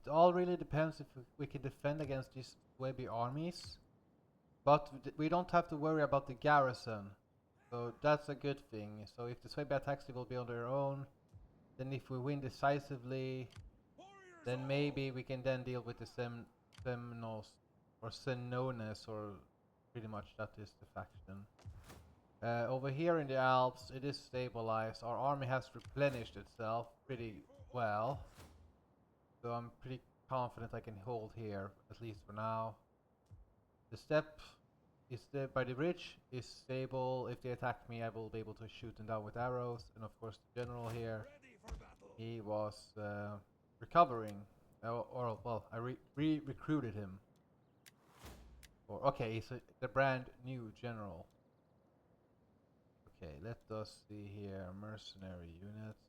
It all really depends if we can defend against these webby armies. But we don't have to worry about the garrison. So that's a good thing. So if the Swaybe attacks, they will be on their own. Then if we win decisively, then maybe we can then deal with the Semnos or Senones, or pretty much that is the faction. Over here in the Alps, it is stabilized. Our army has replenished itself pretty well. So I'm pretty confident I can hold here, at least for now. The step is by the bridge is stable. If they attack me, I will be able to shoot them down with arrows. And of course, the general here, he was recovering. Or well, I recruited him. Or okay, he's the brand new general. Okay, let us see here. Mercenary units.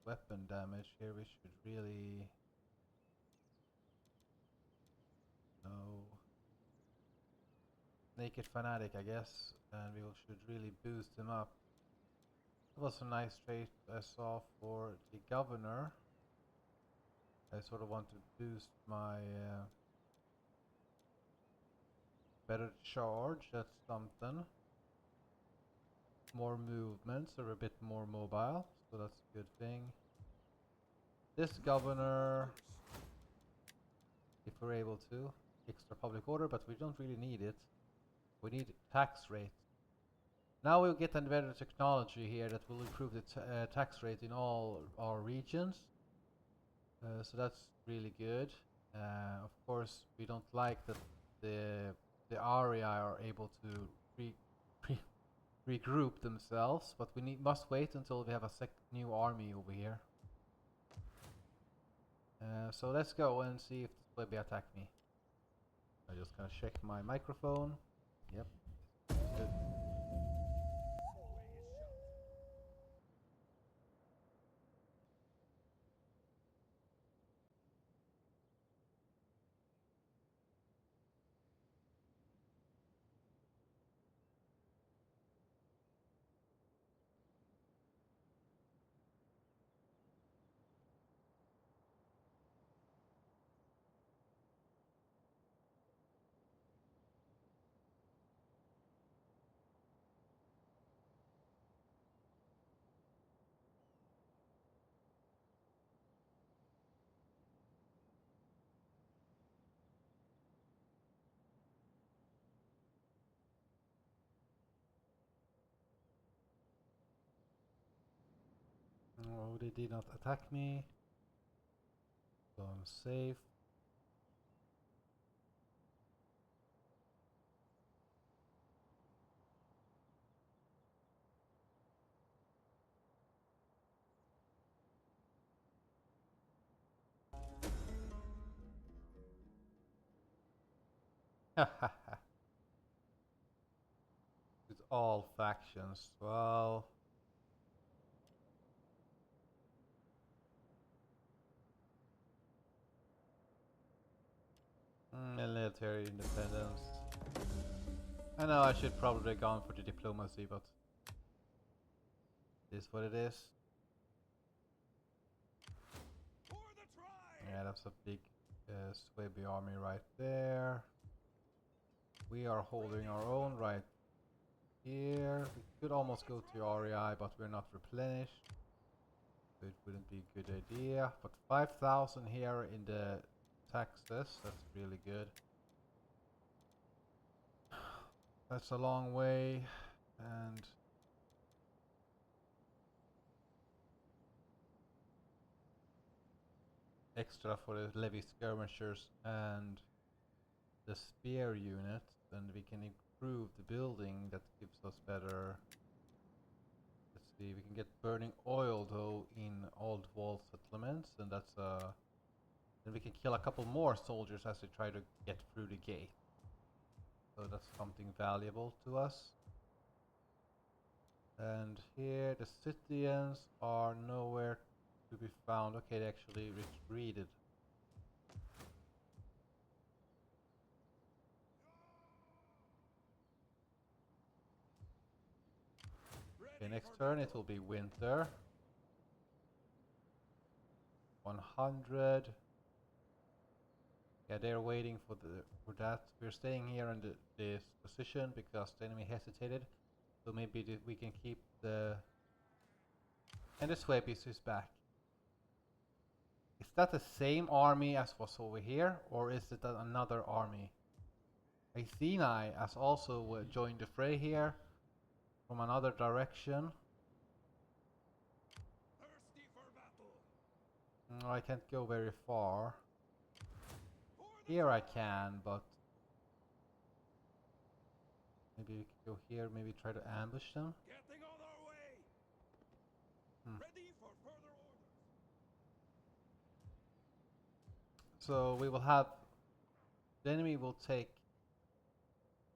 Weapon damage here. We should really no. Naked Fanatic, I guess, and we should really boost him up. That was a nice trait I saw for the governor. I sort of want to boost my better charge, that's something. More movement, so we're a bit more mobile, so that's a good thing. This governor, if we're able to, extra public order, but we don't really need it. We need tax rate. Now we'll get a better technology here that will improve the tax rate in all our regions. So that's really good. Of course, we don't like that the aria are able to regroup themselves, but we must wait until we have a new army over here. So let's go and see if this baby attack me. I just gonna check my microphone. Yep. Good. Oh, they did not attack me. So I'm safe. With all factions. Well, military independence. I know I should probably have gone for the diplomacy, but it is what it is. Yeah, that's a big Swaby army right there. We are holding our own right here. We could almost go to REI, but we're not replenished. So it wouldn't be a good idea. But 5,000 here in the taxes, that's really good. That's a long way, and extra for the levy skirmishers and the spear unit, and we can improve the building that gives us better. Let's see, we can get burning oil though in old wall settlements, and that's then we can kill a couple more soldiers as they try to get through the gate. So that's something valuable to us. And here the Scythians are nowhere to be found. Okay, they actually retreated. Okay, next turn it will be winter. 100. Yeah, they're waiting for that. We're staying here in this position because the enemy hesitated. So maybe we can keep the... And the Swabies is back. Is that the same army as was over here, or is it another army? Getae has also joined the fray here from another direction. Thirsty for battle. No, I can't go very far. Here I can, but maybe we can go here, maybe try to ambush them. Getting on our way. Ready for further orders. So we will have... The enemy will take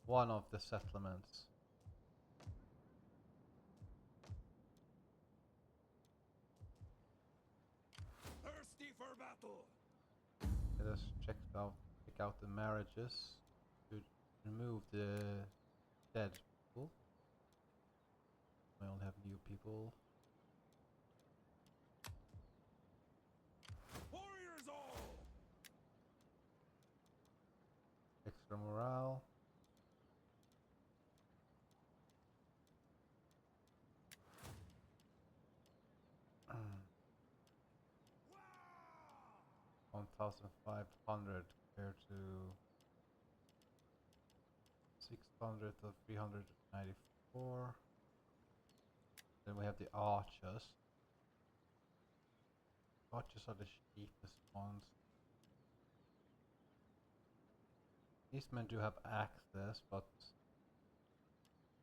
one of the settlements. Thirsty for battle. Let us check out the marriages to remove the dead people. I only have new people. Warriors all. Extra morale. Wow. 1,500 compared to 600 to 394. Then we have the archers. Archers are the cheapest ones. These men do have access, but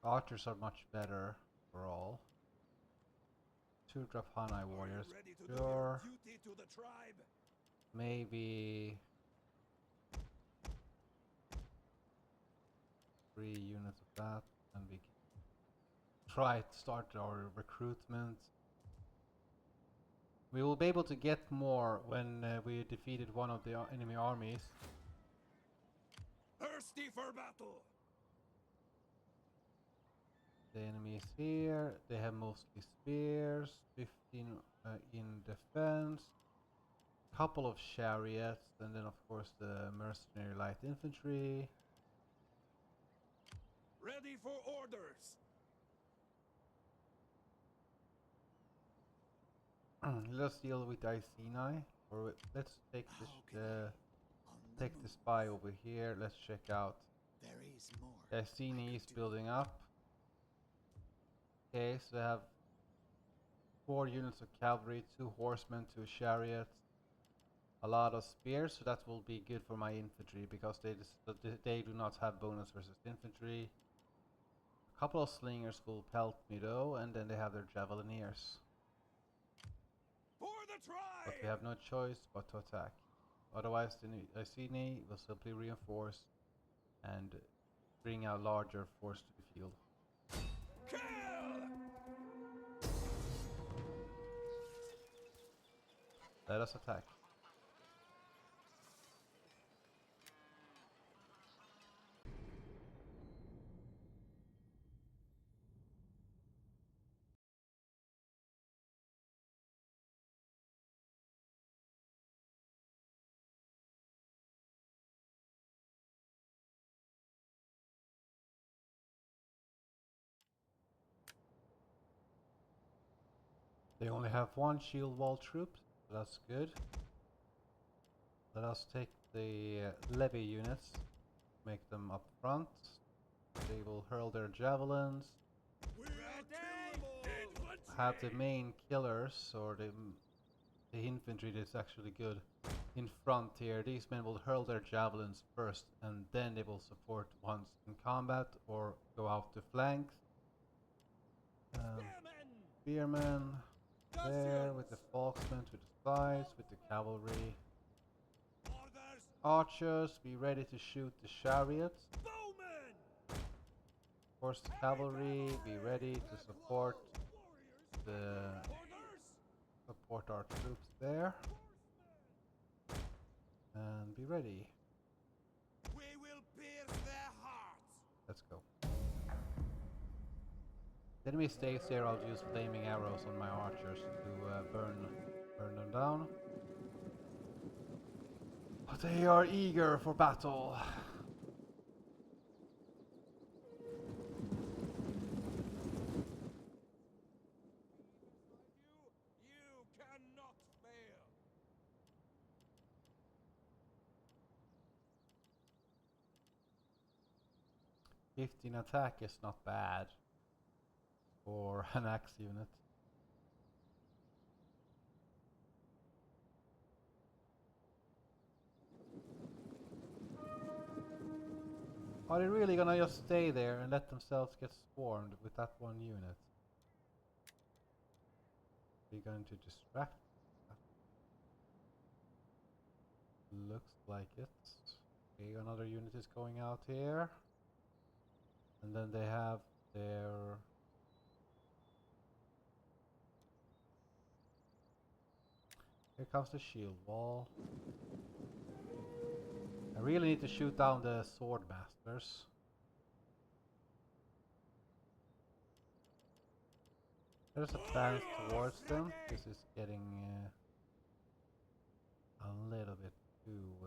archers are much better overall. 2 Draphanai warriors, Ready to do sure. your duty to the tribe. Maybe 3 units of that, and we can try to start our recruitment. We will be able to get more when we defeated one of the enemy armies. Thirsty for battle. The enemy is here. They have mostly spears, 15 in defense, couple of chariots, and then of course the mercenary light infantry. Ready for orders. Let's deal with Iceni, or let's take the spy over here. Let's check out. There is more. Iceni is building up. Okay, so they have 4 units of cavalry, 2 horsemen, 2 chariots, a lot of spears, so that will be good for my infantry because they do not have bonus versus infantry. A couple of slingers will pelt me though, and then they have their javelineers. For the tribe. But we have no choice but to attack. Otherwise, the Iceni will simply reinforce and bring a larger force to the field. Kill. Let us attack. They only have 1 shield wall troop, so that's good. Let us take the levy units, make them up front. They will hurl their javelins. Have the main killers, or the infantry that's actually good, in front here. These men will hurl their javelins first, and then they will support once in combat or go out to flanks. Spearmen there with the falksmen to the sides, with the cavalry. Archers, be ready to shoot the chariots. Horse cavalry, be ready to support our troops there. And be ready. We will pierce their hearts. Let's go. The enemy stays there. I'll use flaming arrows on my archers to burn them down. They are eager for battle. You cannot fail. 15 attack is not bad for an axe unit. Are they really gonna just stay there and let themselves get swarmed with that one unit? Are you going to distract? Looks like it. Okay, another unit is going out here. And then they have their... Here comes the shield wall. I really need to shoot down the sword masters. There's advance towards them. This is getting a little bit too...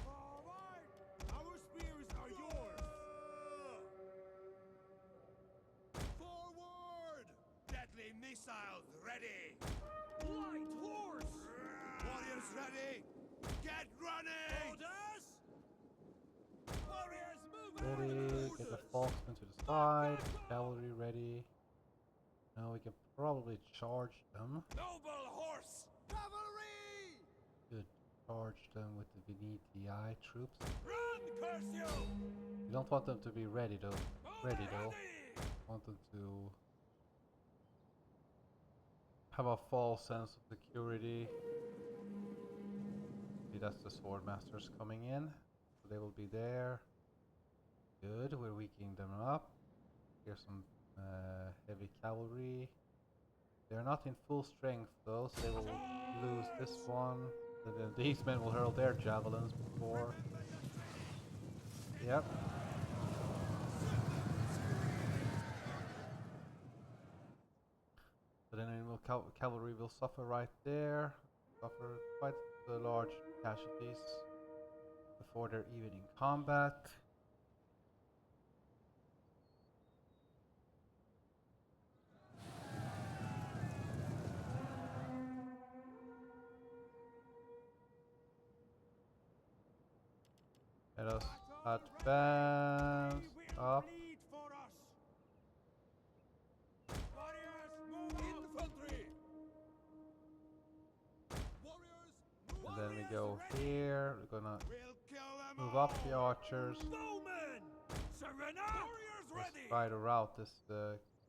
All right, our spears are yours. Forward! Deadly missiles ready. Light horse. Warriors ready. Get running. Orders. Warriors move. ready, get the Falksmen to the side, cavalry ready. Now we can probably charge them. Noble horse. Cavalry. Good, charge them with the Veneti troops. Run, curse you. You don't want them to be ready though. Ready. Want them to have a false sense of security. See, that's the sword masters coming in. So they will be there. Good, we're weakening them up. Here's some heavy cavalry. They're not in full strength though, so they will lose this one. And then these men will hurl their javelins before. Yep. So then animal cavalry will suffer right there. Suffer quite large casualties before they're even in combat. Let us advance up. And then we go here. We're gonna move up the archers. Let's try to rout this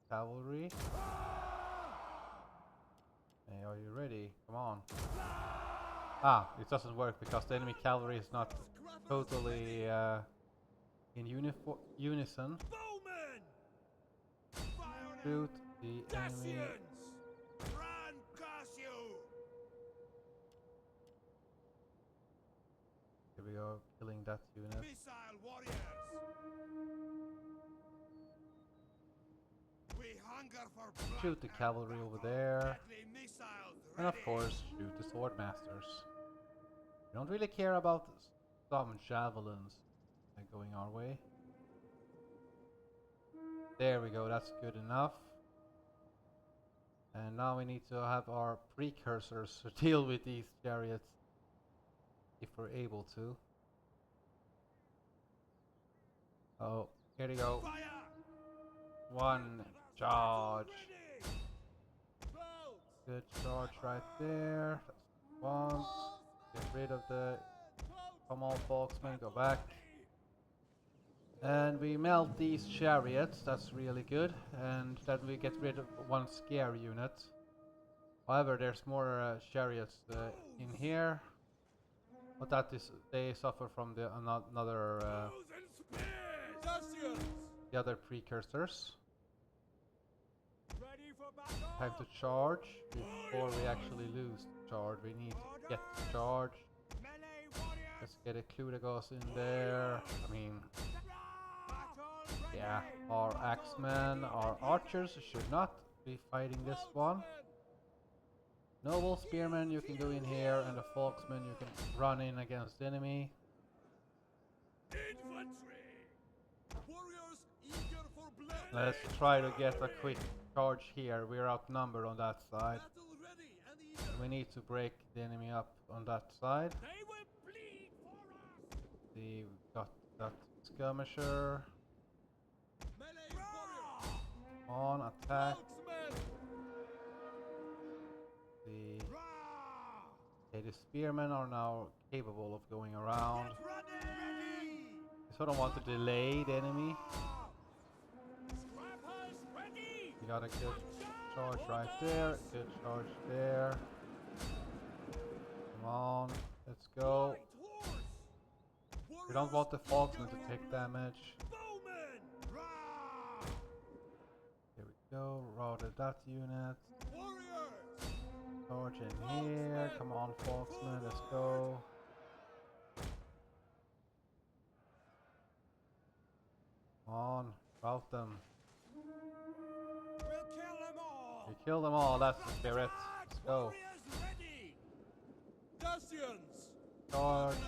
cavalry. Hey, are you ready? Come on. Ah, it doesn't work because the enemy cavalry is not totally in unison. Shoot the enemy. Here we go, killing that unit. Missile warriors. We hunger for blood. Shoot the cavalry over there. Deadly missiles And of ready. course, shoot the sword masters. We don't really care about some javelins going our way. There we go, that's good enough. And now we need to have our precursors to deal with these chariots if we're able to. Oh, here we go. Fire. One charge. Ready. Close. Good charge right there. That's one. Get rid of the... Come on, Falksmen, go back. And we melt these chariots, that's really good. And then we get rid of one scare unit. However, there's more chariots in here. But that is, they suffer from the another the other precursors. Ready for battle. Time to charge before we actually lose the charge. We need to get the charge. Melee warriors. Let's get a clue that goes in there. I mean, Battle ready. yeah, our axemen, our archers should not be fighting this one. Noble spearmen you can go in here, and the folksmen you can run in against the enemy. Infantry! Warriors eager for blood! Let's try to get a quick charge here. We're outnumbered on that side. Battle ready and eager! We need to break the enemy up on that side. They will bleed for us! See, we got that skirmisher. Melee warriors! On attack. Marksmen! Okay, the spearmen are now capable of going around. Get ready! I sort of want to delay the enemy. Scrappers ready! We got a good charge right there. Good charge there. Come on, let's go. Light horse! We don't want the Falkland to take damage. Bowmen! Here we go. Routed that unit. Warriors! Charge in here. Come on, Falksmen, let's go. Come on, rout them. We'll kill them all! We kill them all, that's the spirit. Let's go. Warriors ready! Dacians! Charge in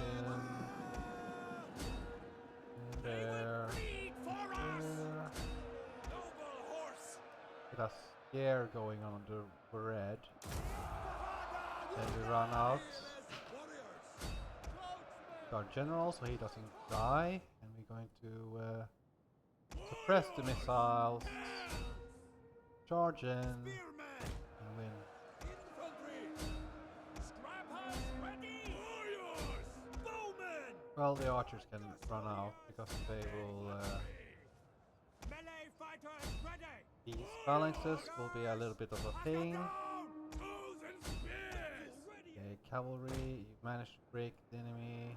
there. Bleed for us! There. Noble horse! Get a scare going on the red. Then we run out. Warriors! Our general, so he doesn't die. And we're going to suppress the missiles. Charge in. Spearmen! And win. Infantry! Scrappers ready! Warriors! Bowmen! Well, the archers can run out because they will. Melee fighters ready! These phalanxes will be a little bit of a pain. Bows and spears! Okay, cavalry, you managed to break the enemy.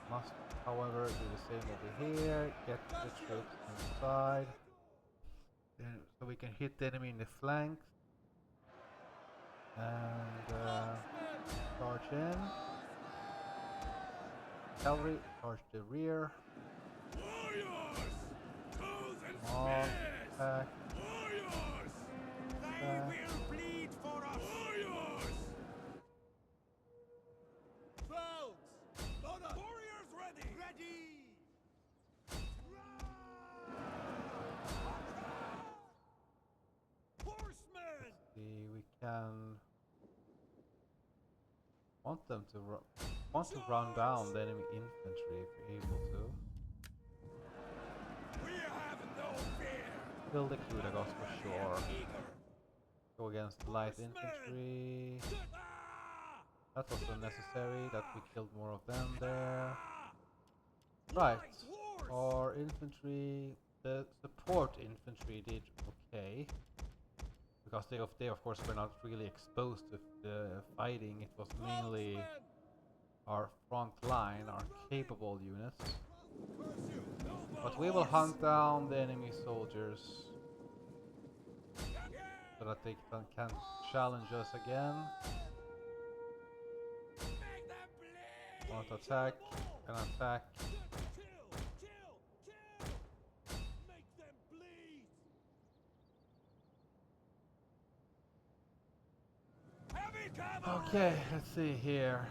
Must, however, do the same over here. Get the troops inside. Then, so we can hit the enemy in the flanks. And charge in. Cavalry, charge the rear. Warriors! Bows and Come on, spears! attack. Warriors! They will bleed for us! Warriors! Folks! Load up! Warriors ready! Ready! Horsemen! See, we can want them to run down the enemy infantry if we're able to. We have no fear! Kill the Kudagos for sure. Eager! Go against light Horsemen! infantry. Ah! That was unnecessary, that we killed more of them there. Ah! Right. Light horse! Our infantry, the support infantry did okay. Because they of course were not really exposed to the fighting, it was mainly Marksmen! our front line, our capable units. Curse you, noble But we will horse! hunt down the enemy soldiers so that they can challenge us again. Make them bleed! Want to attack, can attack. Kill! Kill! Kill! Make them bleed! Heavy cavalry! Okay, let's see here.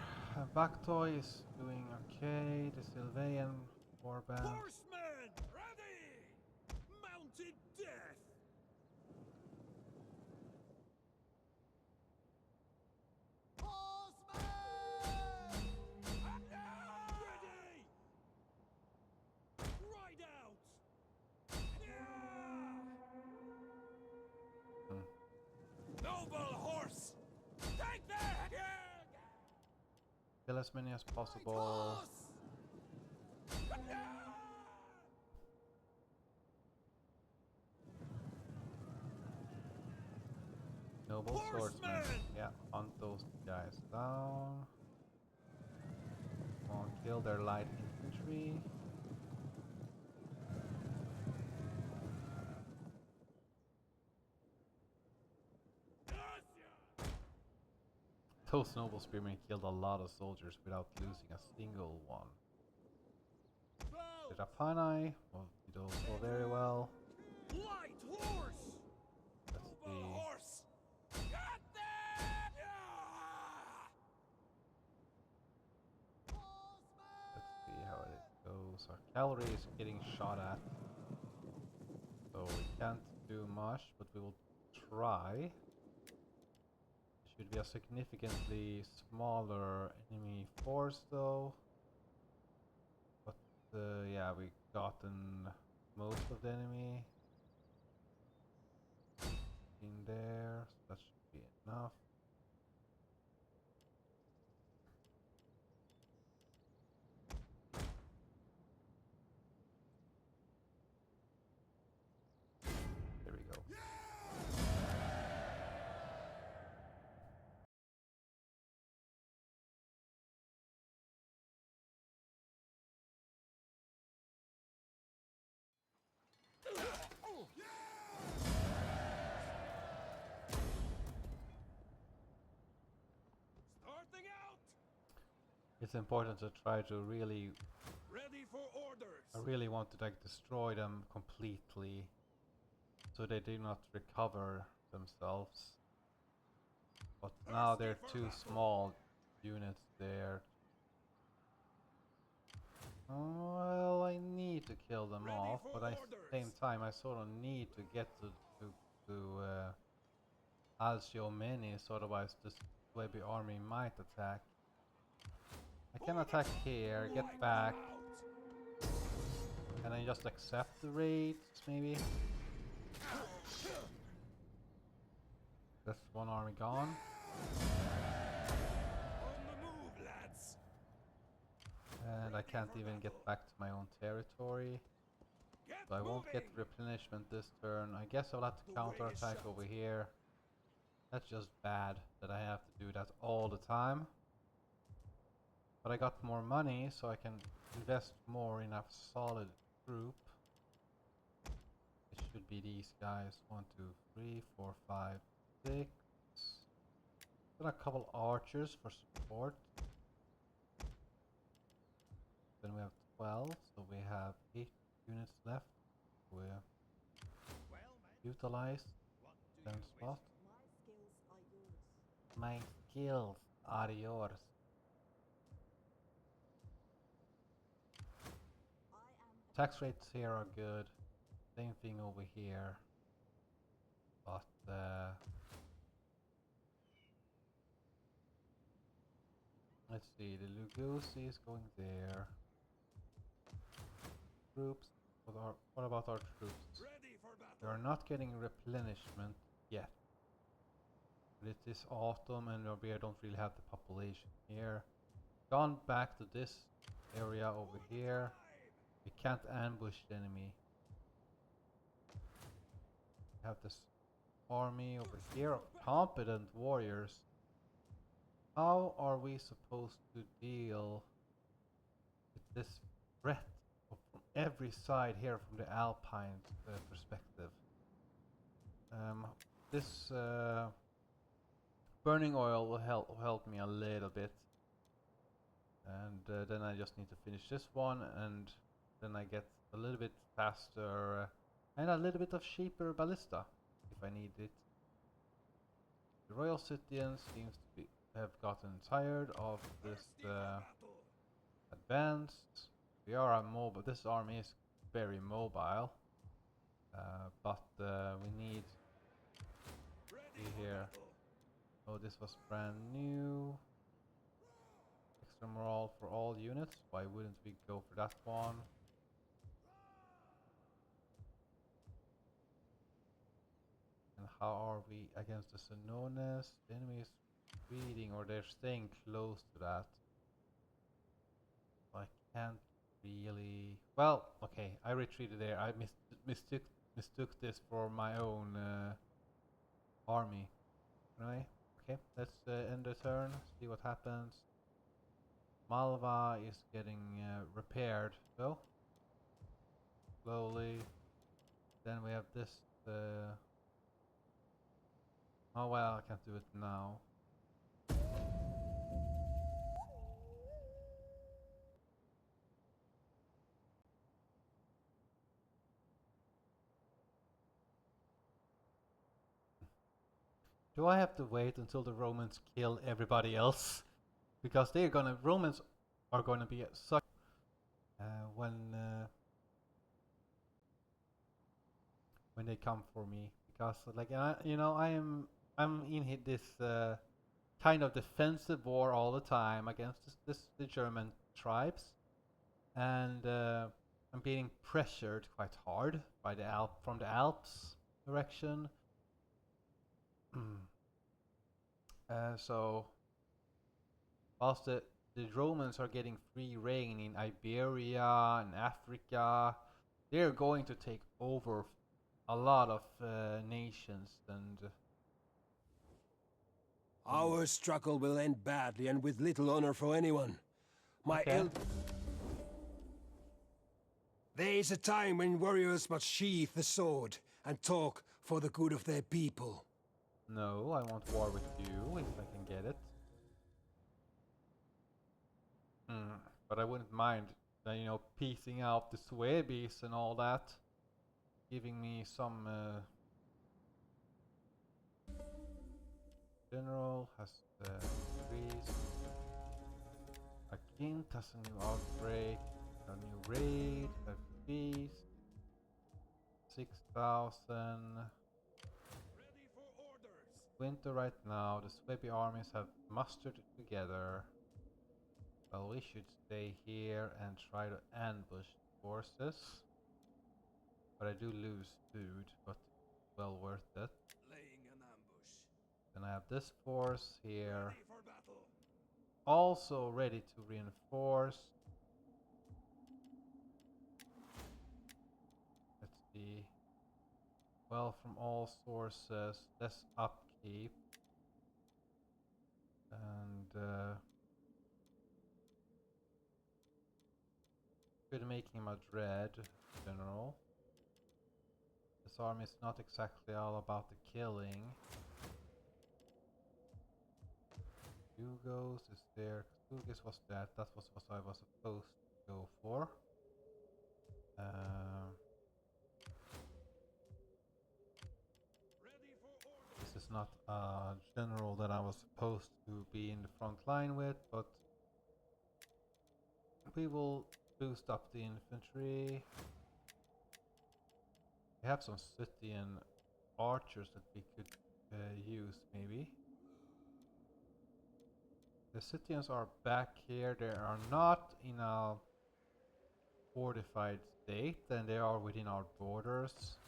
Baktoy is doing okay. The Sylvain warband. Horsemen! Ready! Mounted death! Ready! Ride out! Noble horse! Take their Kill as many as possible. Noble swordsman. Horsemen! Yeah, hunt those guys down. Come on, kill their light infantry. Those noble spearmen killed a lot of soldiers without losing a single one. The Rapani did also very well. Light horse! Let's Noble see. horse! Got them! because our cavalry is getting shot at. So we can't do much, but we will try. It should be a significantly smaller enemy force though. But yeah, we gotten most of the enemy in there, so that should be enough. There we go. Starting out. It's important to try to really, Ready for orders. I really want to like destroy them completely, so they do not recover themselves. But now they're too small units there. Well, I need to kill them Ready off, for but at the same orders. time I sort of need to get to Alcio Menis, otherwise this Webby army might attack. I can attack here, get back, and then just accept the raids, maybe. That's one army gone. On the move, lads. And I can't even get back to my own territory. Get So I won't get moving. replenishment this turn. I guess I'll have to The way is counterattack shut. over here. That's just bad that I have to do that all the time. But I got more money, so I can invest more in a solid group. It should be these guys. 1, 2, 3, 4, 5, 6. Then a couple archers for support. Then we have 12, so we have 8 units left. We Well, man. utilize What do them you spot. wish? My skills are yours. My skills are yours. Tax rates here are good. Same thing over here. But let's see, the Lugosi is going there. Troops. What about our troops? Ready for battle. They are not getting replenishment yet. But it is autumn and I don't really have the population here. Gone back to this area over here. We can't ambush the enemy. We have this army over here of competent warriors. How are we supposed to deal with this threat from every side here from the Alpine perspective? This burning oil will help me a little bit. And then I just need to finish this one, and then I get a little bit faster and a little bit of cheaper ballista if I need it. The royal citizens seems to have gotten tired of this advanced. We are a mobile. This army is very mobile, but we need. See here. Oh, this was brand new. Extra morale for all units. Why wouldn't we go for that one? And how are we against the Senones? The enemy is retreating, or they're staying close to that. I can't really. Well, okay, I retreated there. I mistook this for my own army. Anyway, okay, let's end the turn. See what happens. Malva is getting repaired, though. Slowly. Then we have this. Oh well, I can't do it now. Do I have to wait until the Romans kill everybody else? Because Romans are gonna be such. when they come for me, because like I'm in this kind of defensive war all the time against the German tribes, and I'm being pressured quite hard by from the Alps direction. So whilst the Romans are getting free reign in Iberia and Africa, they're going to take over a lot of nations and. Our struggle will end badly and with little honor for anyone. Okay. There is a time when warriors must sheath the sword and talk for the good of their people. No, I want war with you if I can get it. But I wouldn't mind, piecing out the Suebis and all that, giving me some. General has increased. Agint has a new outbreak, a new raid, a feast. 6,000. Ready for orders. Winter right now. The Suebi armies have mustered together. Well, we should stay here and try to ambush forces. But I do lose food, but well worth it. Laying an ambush. Then I have this force here. Ready for battle. Also ready to reinforce. Let's see. Well, from all sources, less upkeep. And good making him a dread general. This army is not exactly all about the killing. Hugos is there. Hugos was that. That was what I was supposed to go for. Ready for orders. This is not a general that I was supposed to be in the front line with, but we will boost up the infantry. We have some Scythian archers that we could use, maybe. The Scythians are back here. They are not in a fortified state, and they are within our borders.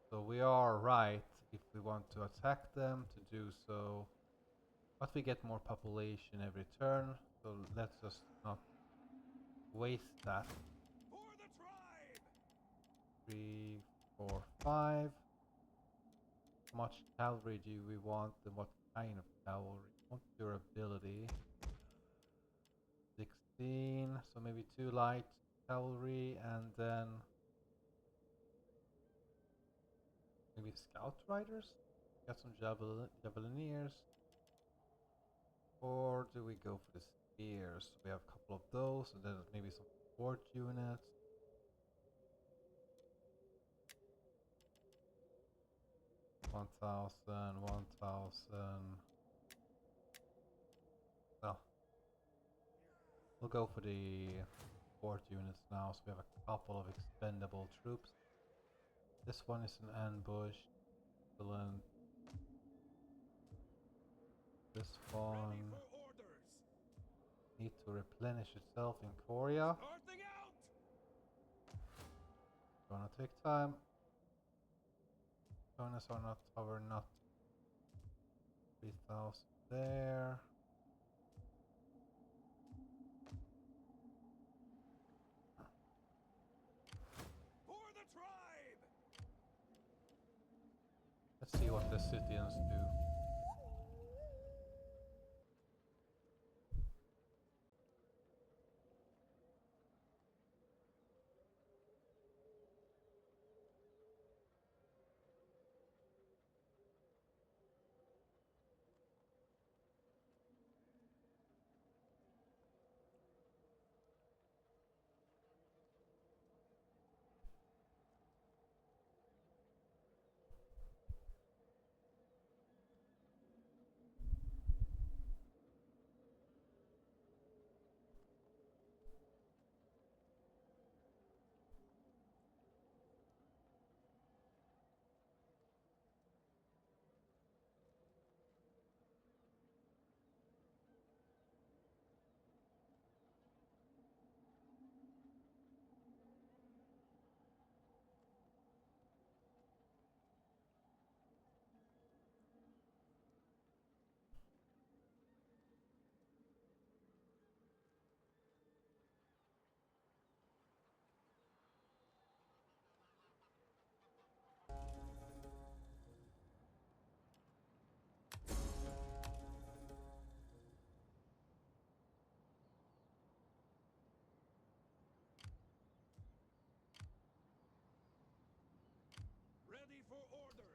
So we are right if we want to attack them to do so. But we get more population every turn, so let's just not waste that. For the tribe. 3, 4, 5. How much cavalry do we want, and what kind of cavalry? Want durability. 16, so maybe 2 light cavalry, and then maybe scout riders? Got some javelineers. Or do we go for the spears? We have a couple of those, and then maybe some support units. One thousand. No. We'll go for the support units now, so we have a couple of expendable troops. This one is an ambush. Excellent. This one Ready for orders. need to replenish itself in Korea. Starting out. Gonna take time. Bonus or not, our not. 3,000 there. For the tribe. Let's see what the Scythians do.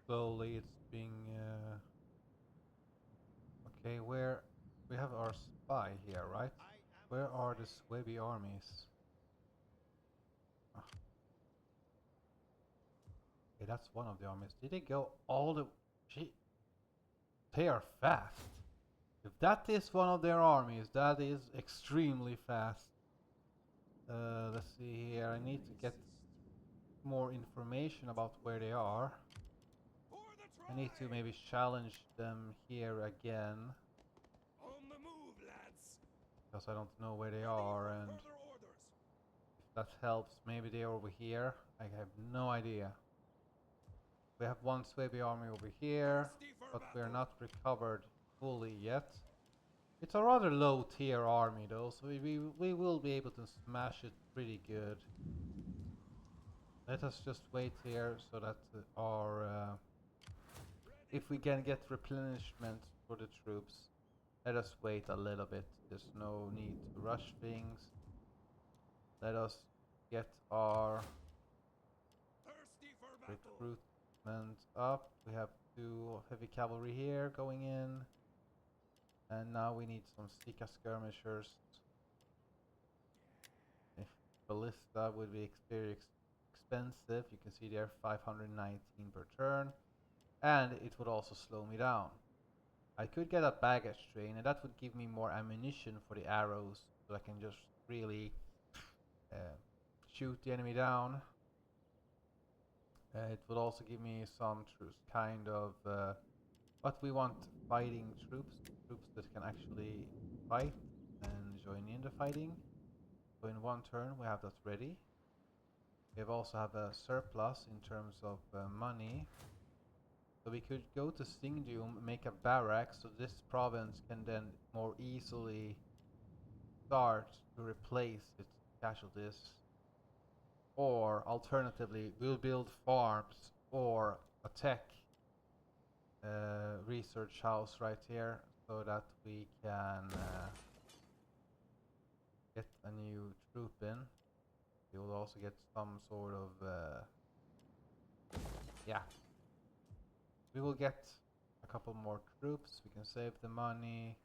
slowly it's being okay, where we have our spy here, right? Where are the Swabi armies? Ah, okay, that's one of the armies. Did they go all the... Gee, they are fast. If that is one of their armies, that is extremely fast. Let's see here. I need to get more information about where they are. I need to maybe challenge them here again. On the move, lads. Because I don't know where they are, and if that helps, maybe they're over here. I have no idea. We have one Swabi army over here, but we're not recovered fully yet. It's a rather low tier army though, so we will be able to smash it pretty good. Let us just wait here so that our if we can get replenishment for the troops, let us wait a little bit. There's no need to rush things. Let us get our recruitment up. We have 2 heavy cavalry here going in. And now we need some Sika skirmishers. If ballista would be very expensive, you can see there 519 per turn. And it would also slow me down. I could get a baggage train, and that would give me more ammunition for the arrows, so I can just really shoot the enemy down. It would also give me some kind of but we want fighting troops that can actually fight and join in the fighting. So in 1 turn we have that ready. We also have a surplus in terms of money. So we could go to Singdium, make a barracks, so this province can then more easily start to replace its casualties. Or alternatively, we'll build farms or a tech research house right here, so that we can get a new troop in. We will also get some sort of yeah. We will get a couple more troops. We can save the money.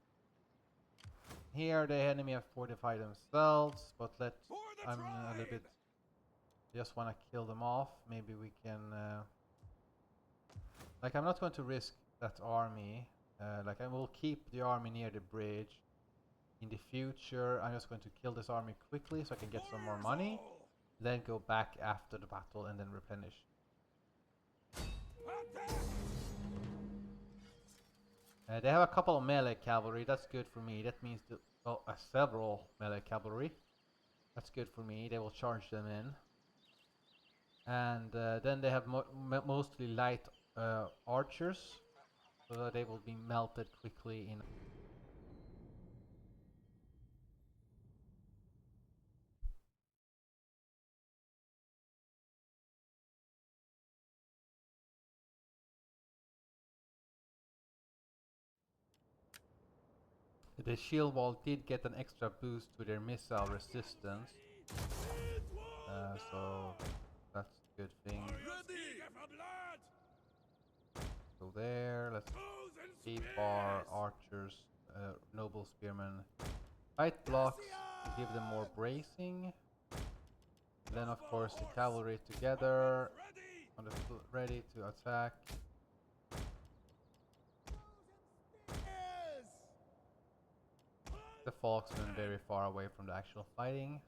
Here the enemy have fortified themselves, but I'm a little bit just want to kill them off. Maybe we can like, I'm not going to risk that army. Like, I will keep the army near the bridge. In the future, I'm just going to kill this army quickly so I can get some more money. Then go back after the battle and then replenish. They have a couple of melee cavalry. That's good for me. That means several melee cavalry. That's good for me. They will charge them in. And then they have mostly light archers, so that they will be melted quickly in. The shield wall did get an extra boost to their missile resistance, so that's a good thing. Go there. Let's keep our archers, noble spearmen, fight blocks to give them more bracing. And then of course the cavalry together, on the ready to attack. The Falksmen very far away from the actual fighting.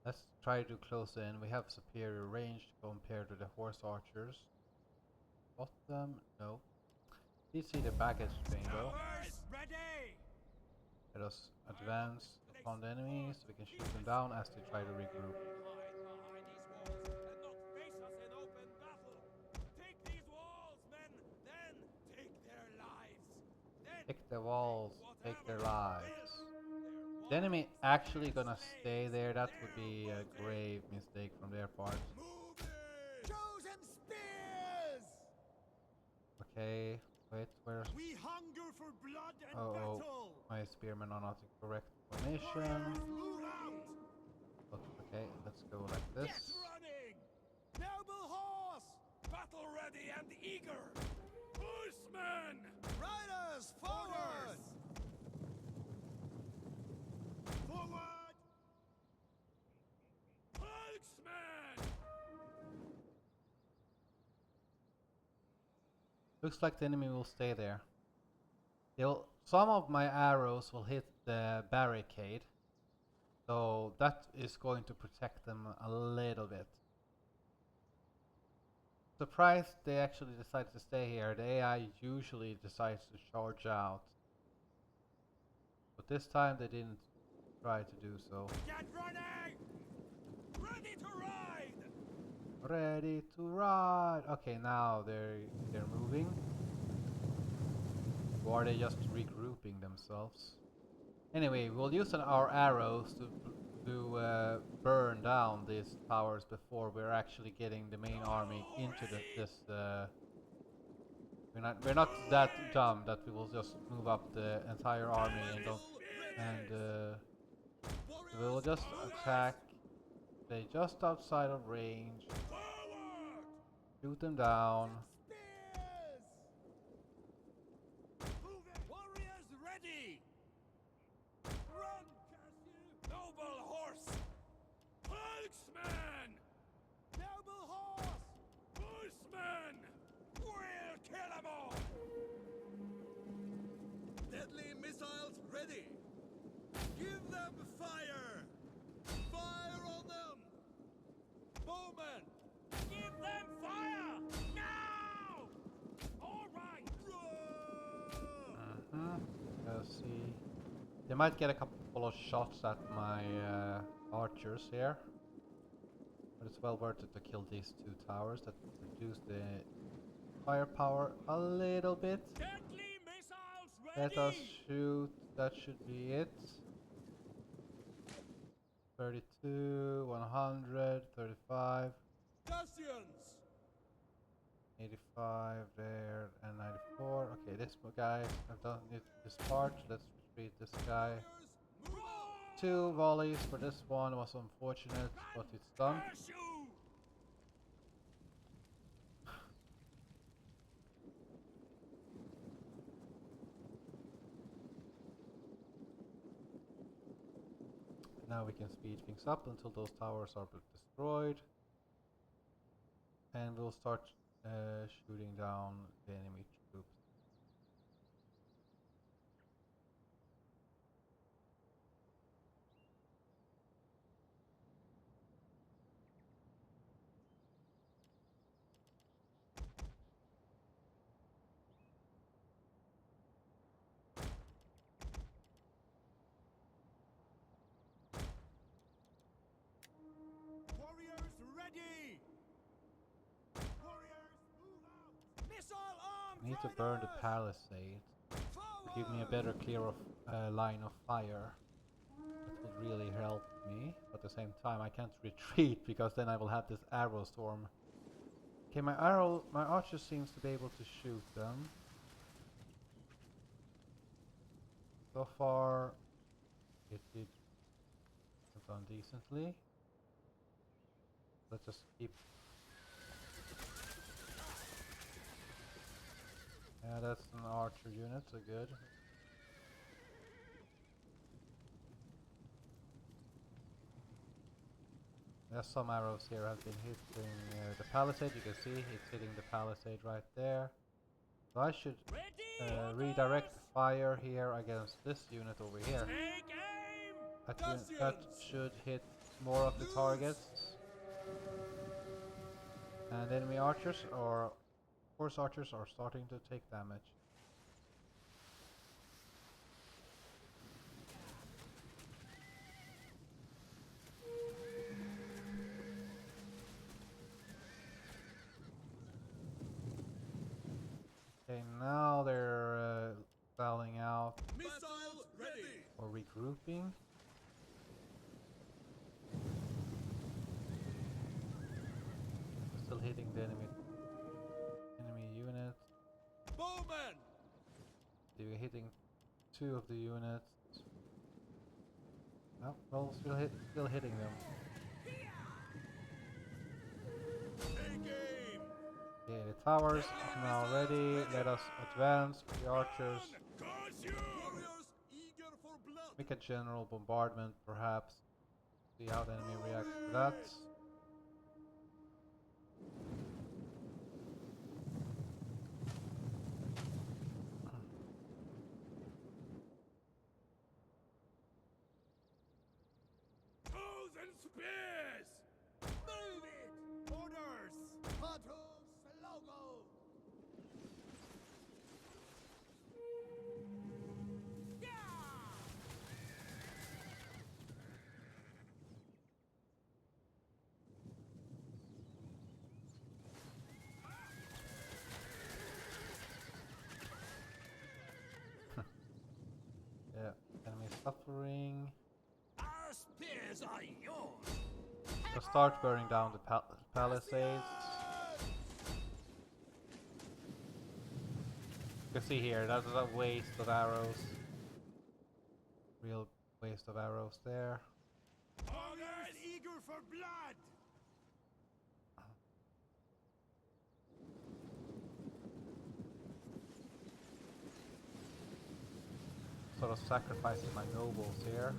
Let's try to close in. We have superior range compared to the horse archers. Spot them? No. You see the baggage train though. Let us advance upon the enemies so we can shoot them down as they try to regroup. Take the walls, take their lives. The enemy actually gonna stay there. That would be a grave mistake from their part. Okay, wait, where's... We hunger for blood and battle. My spearmen are not in correct formation. But okay, let's go like this. Noble horse, battle ready and eager. Horsemen! Riders, forward! Forward! Marksmen! Looks like the enemy will stay there. Some of my arrows will hit the barricade, so that is going to protect them a little bit. Surprised they actually decided to stay here. The AI usually decides to charge out, but this time they didn't try to do so. Get running! Ready to ride! Ready to ride. Okay, now they're moving. Or are they just regrouping themselves? Anyway, we'll use our arrows to burn down these towers before we're actually getting the main army into this. We're not that dumb that we will just move up the entire army we will just attack. Stay just outside of range. Forward! Shoot them down. Warriors ready! Run, Cassius! Noble horse! Marksman! Noble horse! Horsemen! We'll kill 'em all! Deadly missiles ready! Give them fire! Fire on them! Bowmen! Give them fire! Now! All right! Let's see. They might get a couple of shots at my archers here, but it's well worth it to kill these two towers that reduce the firepower a little bit. Deadly missiles ready! Let us shoot. That should be it. 32, 100, 35, Cassians! 85 there, and 94. Okay, this guy, I've done this part. Let's retreat this guy. Move out! 2 volleys for this one was unfortunate, but it's done. Curse you! Now we can speed things up until those towers are destroyed. And we'll start shooting down the enemy troops. Warriors ready! Warriors move out! Missile armed! I need to burn the palisade to give me a better clear of line of fire. That would really help me. But at the same time, I can't retreat because then I will have this arrow storm. Okay, my archer seems to be able to shoot them. So far, it did done decently. Let's just keep. Yeah, that's an archer unit, so good. There's some arrows here have been hitting the palisade. You can see it's hitting the palisade right there. So I should redirect fire here against this unit over here. Take aim! That should hit more of the targets. And enemy archers or horse archers are starting to take damage. Okay, now they're bowing out Missiles ready! or regrouping. Still hitting the enemy unit. Bowmen! They're hitting 2 of the units. No, well, still hitting them. Take aim! towers are now ready. Let us advance with the archers. Warriors eager for blood. Make a general bombardment, perhaps. See how the enemy reacts to that. Bows and spears. Move it. Orders. Battles logo. Yeah, enemy suffering. Our spears are yours. So start burning down the palisades. You can see here, that is a waste of arrows. Real waste of arrows there. Warriors eager for blood. Sort of sacrificing my nobles here.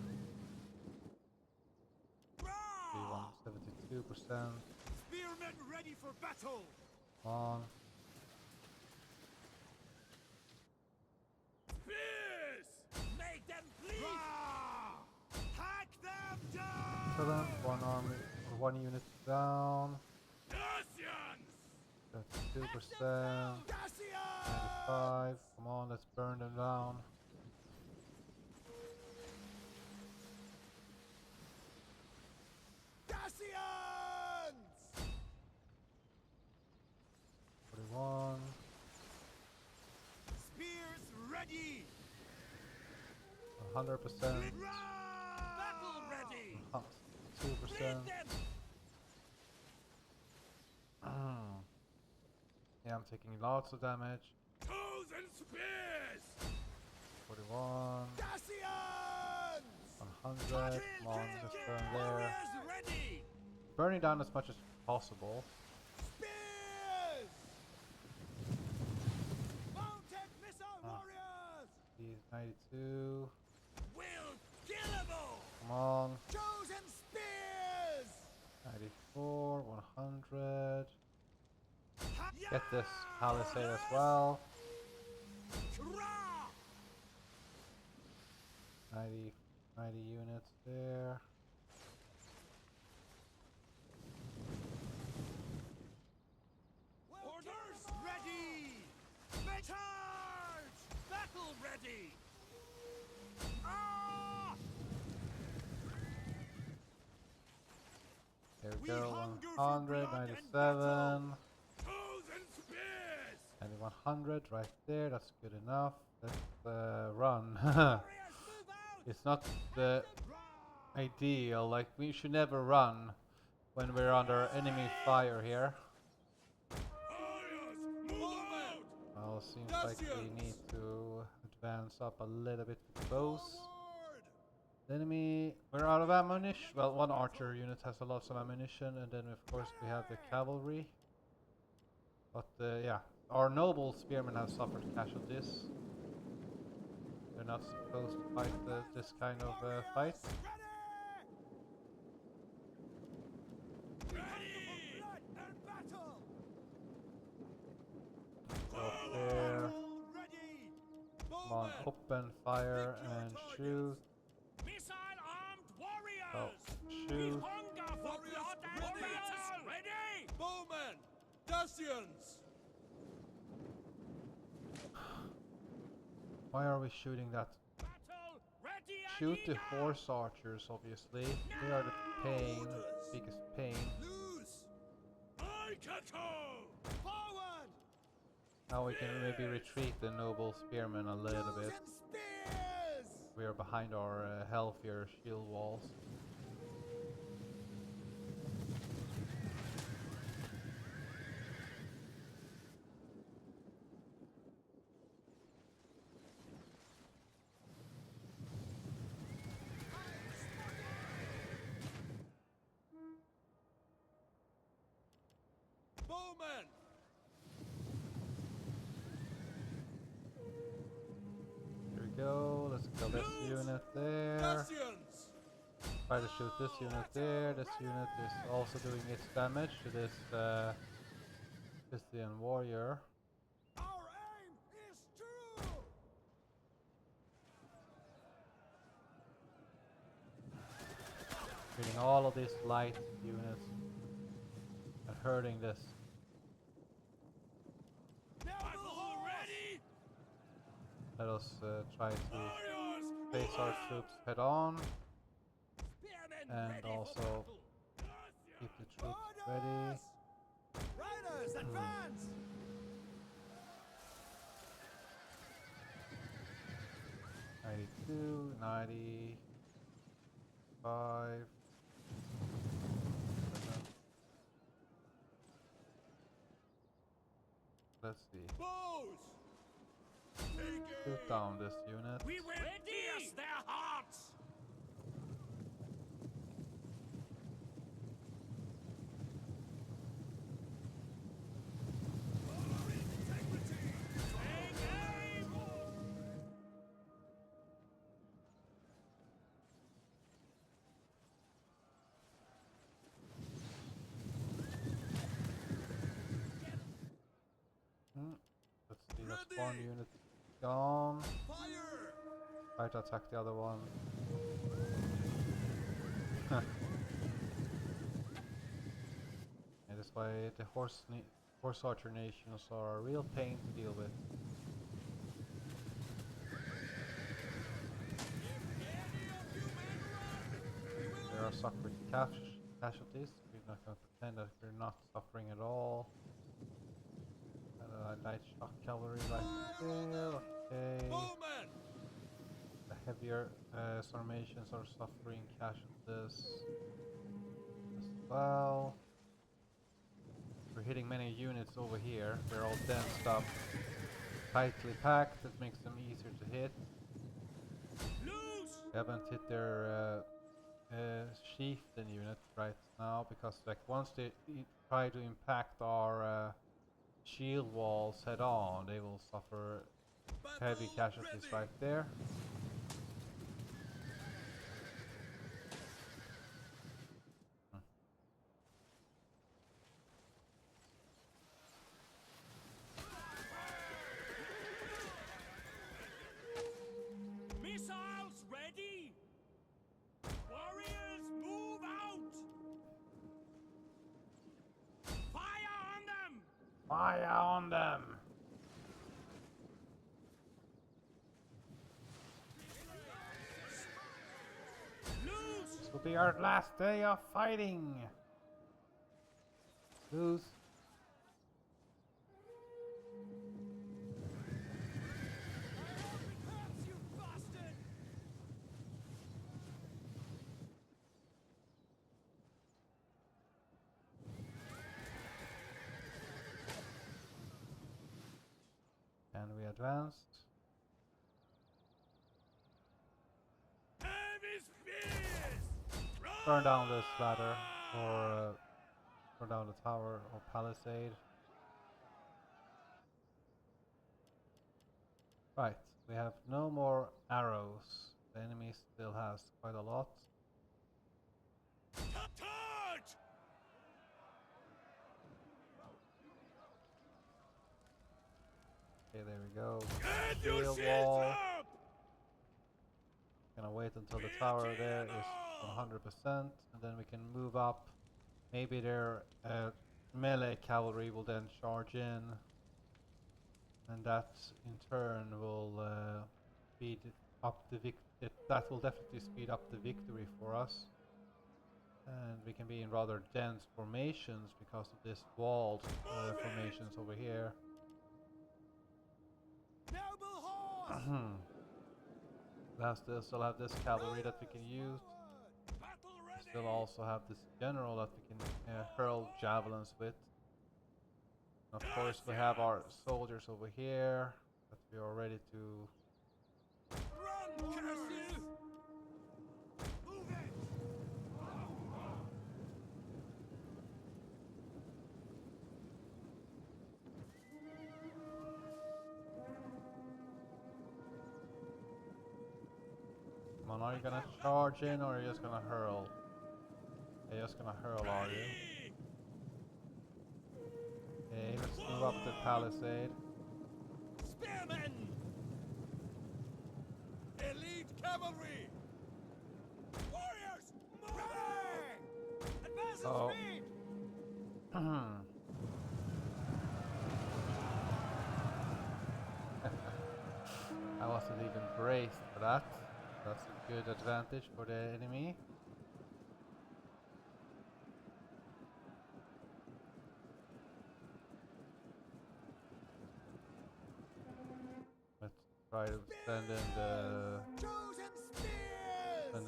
Rah! 72%. Spearmen ready for battle. On. Spears. Make them bleed. Rah! Hack them down. Excellent. One army, or one unit down. Dacians. 32%. Dacians. 95. Come on, let's burn them down. Dacians. 41. Spears ready. 100%. Battle ready. 2%. Lead them. Yeah, I'm taking lots of damage. Bows and spears. 41. Dacians. 100. Come on, let's burn there. Warriors ready. Burning down as much as possible. Spears. Mounted missile warriors. He's 92. Will kill them all. Come on. Chosen spears. 94. 100. Yeah! Get this palisade as well. Rah! 90 units there. Orders ready. Charge! Battle ready. Ah! There we We go. hunger for blood and 197. Bows and spears. And 100 right there. That's good enough. Let's run. Warriors, move out. It's not the Rah! ideal. Like, we should never run when we're under enemy fire here. Warriors, move out. Well, seems like we need to advance up a little bit with bows. Forward. The enemy, we're out of ammunition. Well, one archer unit has a lot of ammunition, and then of course we have the cavalry. But yeah, our noble spearmen have suffered casualties. They're not supposed to fight this kind of fight. Ready. Ready. For blood and battle. Go up there. Battle ready. Come on, Bowmen. open fire and shoot. Missile armed warriors. Oh, We shoot. hunger for blood and battle. Ready. Bowmen. Dacians. Why are we shooting that? Battle ready. Shoot the Anita. horse archers, obviously. They are the pain, biggest pain. Loose. I forward. Now we can maybe retreat the noble spearmen a little bit. Chosen spears. We are behind our healthier shield walls. Bowmen. Try to shoot this unit there. This unit is also doing its damage to this Christian warrior. Our aim is true. Hitting all of these light units and hurting this. Battle ready. Let us try to Warriors, face move our out. troops head on Spearmen and ready also for battle. keep the troops ready. Riders, advance. 92, 95. Let's see. Bows. Take Shoot aim. down this unit. We will pierce their hearts. For integrity. Take aim. Let's see, that's Ready. one unit gone. Fire. Try to attack the other one. Yeah, that's why the horse archer nations are a real pain to deal with. They are suffering casualties. We're not going to pretend that we're not suffering at all. Light shock cavalry right there. Okay. Bowman. The heavier Sarmatians are suffering casualties as well. We're hitting many units over here. They're all densed up, tightly packed. That makes them easier to hit. Loose. We haven't hit their chieftain unit right now because, like, once they try to impact our shield walls head on, they will suffer heavy Battle casualties ready. right there. Missiles ready. Warriors, move out. Fire on them. Fire on them! Loose. This will be our last day of fighting! Lose. You bastard. And we advanced. Heavy spears. Burn down this ladder, or burn down the tower or palisade. Right, we have no more arrows. The enemy still has quite a lot. Charge. Okay, there we go. Get your Shield shields wall. up. Gonna wait until the tower there is 100%, and then we can move up. Maybe their melee cavalry will then charge in, and that in turn will speed up the that will definitely speed up the victory for us. And we can be in rather dense formations because of this walled formations over here. Noble horse. Still have this cavalry that we can use. Battle We ready. still also have this general that we can hurl javelins with. Of course, we have our soldiers over here that we are ready to. Run, Cassie. Move it. Come on, are you gonna charge in or are you just gonna hurl? You're just gonna hurl, are you? Okay, let's move up the palisade. Spearmen! Elite cavalry! Warriors! Move! Advance at Oh. speed! I wasn't even braced for that. That's a good advantage for the enemy. Let's try to send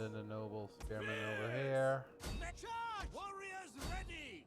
in the noble spearmen over here. Charge! Warriors ready!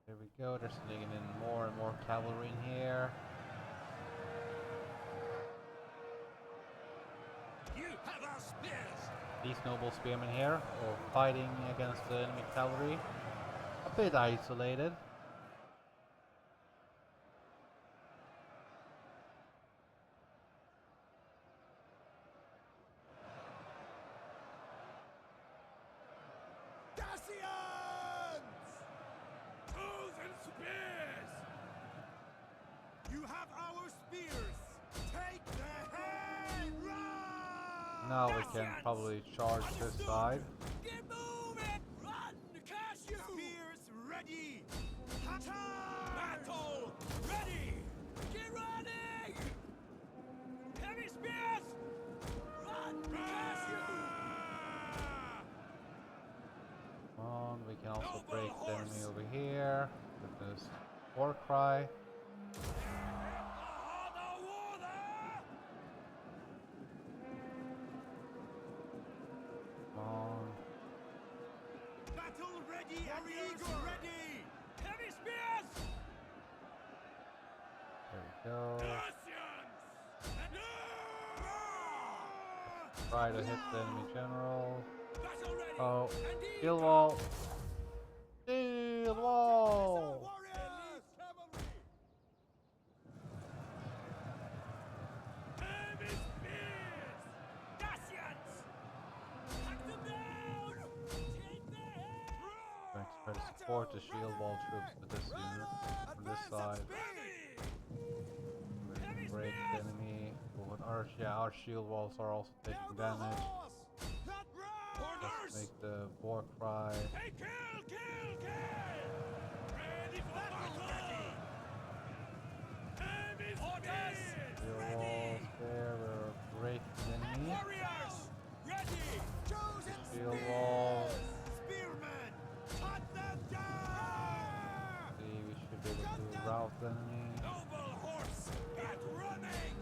There we go, they're sending in more and more cavalry in here. You have our spears! These noble spearmen here are fighting against the enemy cavalry. A bit isolated. Dacians! Tools and spears! You have our spears! Take the head! Run! Now we can Dacians! probably charge this side. Get moving! Run! Curse you! Spears ready! Battle ready! Get running! Heavy spears! Run! Curse you! Come on, we can also Noble break the enemy horse! over here with this war cry. Come on. Battle ready and eager! Ready! Heavy spears! There we go. Dacians! Try to hit the enemy general. Battle ready! Oh, and eager! shield wall. Shield wall. Warriors! Cavalry! Heavy spears! Dacians! Hack them down! Take their head! Going to try to support the shield wall troops with this unit from this side. Heavy Break the enemy. With our shield walls are also taking damage. Let's make the war cry. Hey, kill! Ready for battle! Heavy spears! Shield walls there. We're breaking the enemy. Warriors! Ready! Chosen Shield wall. Spearmen! Cut them down! See, we should be able to rout the enemy. Noble horse! Get running!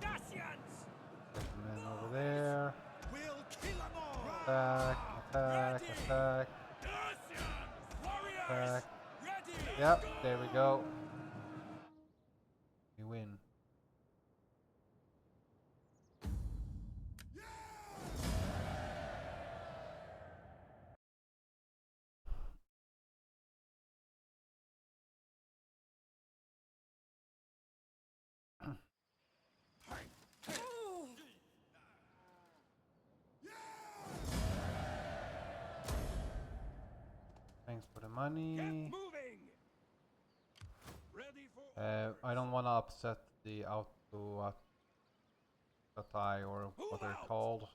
Dacians! Get the men over there. We'll kill them all! Attack, attack, attack, Dacians! Warriors! attack. Ready! Yep, there we go. We win. Thanks for the Get money. moving! Ready for I don't want to upset the auto Getae or what they're called.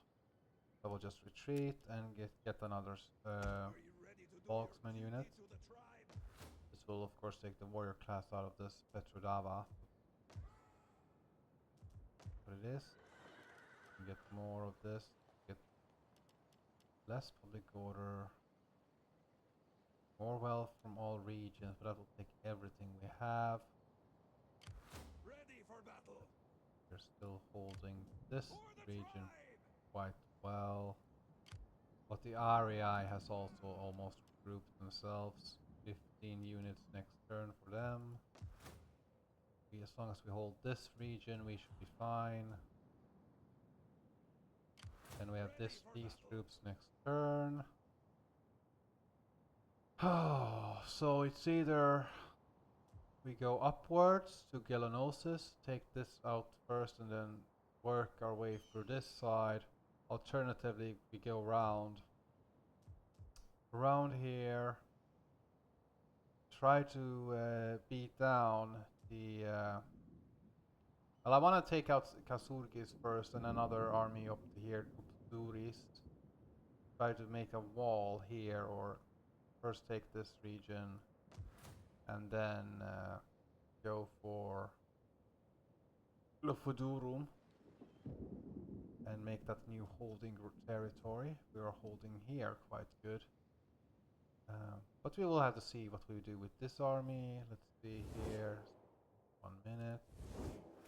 I will just retreat and get another Are you ready to do Volksman your unit. duty to the tribe? This will of course take the warrior class out of this Petrodava. What it is. Get more of this. Get less public order. More wealth from all regions, but that will take everything we have. Ready for battle. We're still holding this region quite well. But the REI has also almost grouped themselves. 15 units next turn for them. As long as we hold this region, we should be fine. Then we have these troops next turn. Oh, so it's either we go upwards to Gelanosis, take this out first, and then work our way through this side. Alternatively, we go around here, try to beat down the. Well, I want to take out Kasurgis first, and another army up here, Upsuris. Try to make a wall here, or first take this region, and then go for Lofudurum and make that new holding territory. We are holding here quite good. But we will have to see what we do with this army. Let's see here. 1 minute.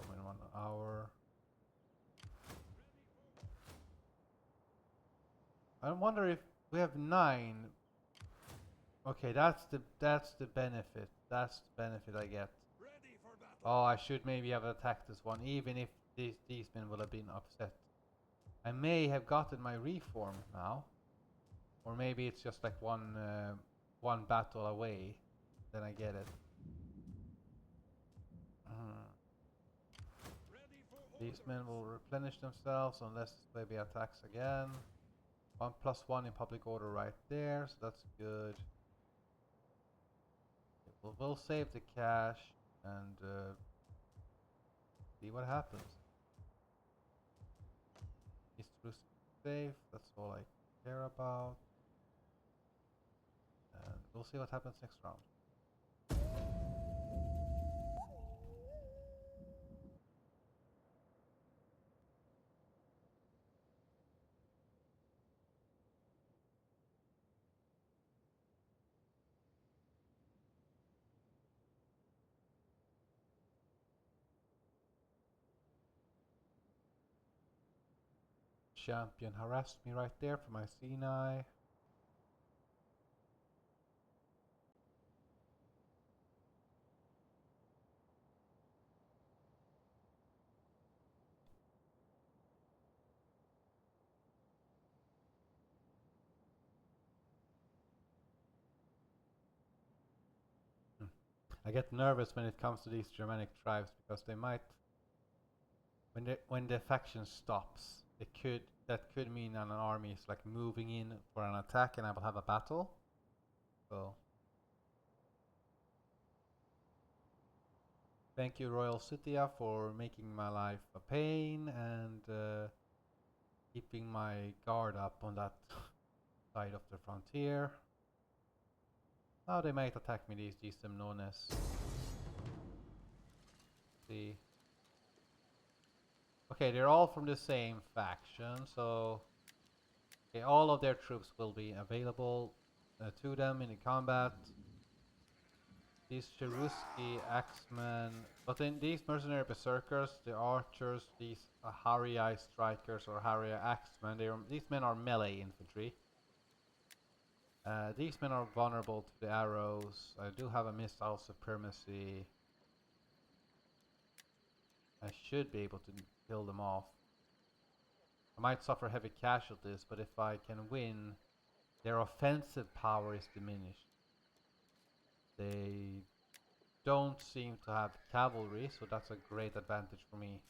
Come in 1 hour. I wonder if we have 9. Okay, that's the benefit. That's the benefit I get. Oh, I should maybe have attacked this one, even if these men will have been upset. I may have gotten my reform now, or maybe it's just like one battle away. Then I get it. These men will replenish themselves unless maybe attacks again. 1+1 in public order right there, so that's good. We'll save the cash and see what happens. Is Truce safe? That's all I care about. And we'll see what happens next round. Champion harassed me right there for my Sinai. I get nervous when it comes to these Germanic tribes because they might, when the faction stops, that could mean an army is like moving in for an attack and I will have a battle. So thank you Royal Citia for making my life a pain and keeping my guard up on that side of the frontier. Now they might attack me, these Semnones. See. Okay, they're all from the same faction, so okay, all of their troops will be available to them in the combat. These Cheruski axemen, but in these mercenary berserkers, the archers, these Harii strikers or Harii axemen, these men are melee infantry. These men are vulnerable to the arrows. I do have a missile supremacy. I should be able to kill them off. I might suffer heavy casualties, but if I can win, their offensive power is diminished. They don't seem to have cavalry, so that's a great advantage for me.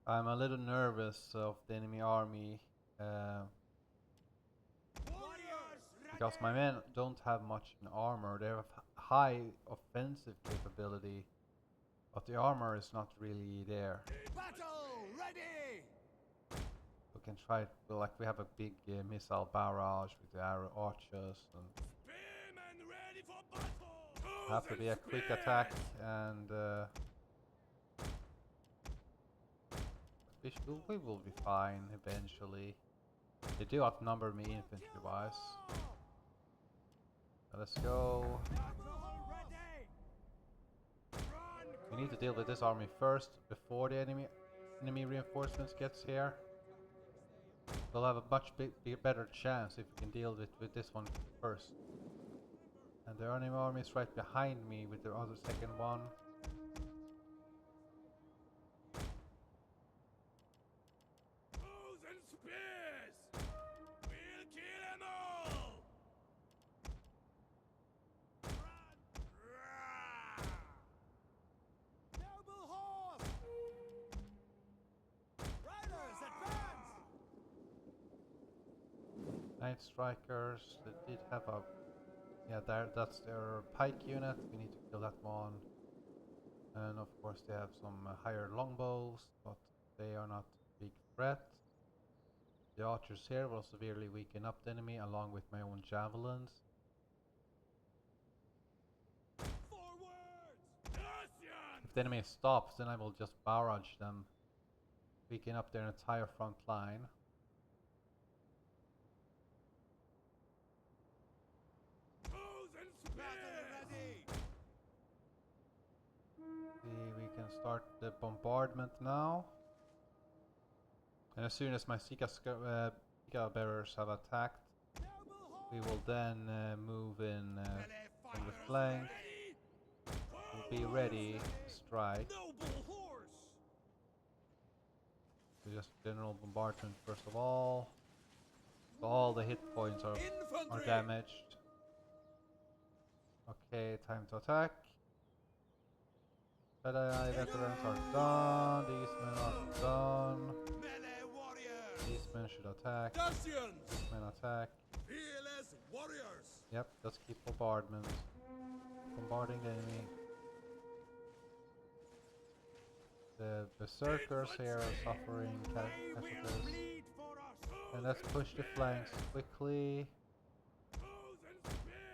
I'm a little nervous of the enemy army because my men don't have much in armor. They have high offensive capability, But the armor is not really there. Battle ready! We can try, well, like we have a big missile barrage with the arrow archers, and Spearmen ready for battle! have to be a quick attack, and we will be fine eventually. They do outnumber me infantry wise. Let's go. We need to deal with this army first before the enemy reinforcements gets here. We'll have a much better chance if we can deal with this one first. And the enemy army is right behind me with the other second one. Bows and spears! We'll kill them all! Noble horse! Riders, advance! Night Strikers, they did have a... Yeah, that's their pike unit, we need to kill that one. And of course they have some higher longbows, but they are not a big threat. The archers here will severely weaken up the enemy along with my own javelins. If the enemy stops, then I will just barrage them, weaken up their entire front line. We can start the bombardment now. And as soon as my Sika bearers have attacked, we will then move in from the flank. We'll be ready to strike. So just general bombardment first of all. So all the hit points are damaged. Okay, time to attack. Getae veterans are done. These men are done. These men should attack. These men attack. Fearless warriors! Yep, let's keep bombardment. Bombarding the enemy. The berserkers here are suffering casualties. And let's push the flanks quickly.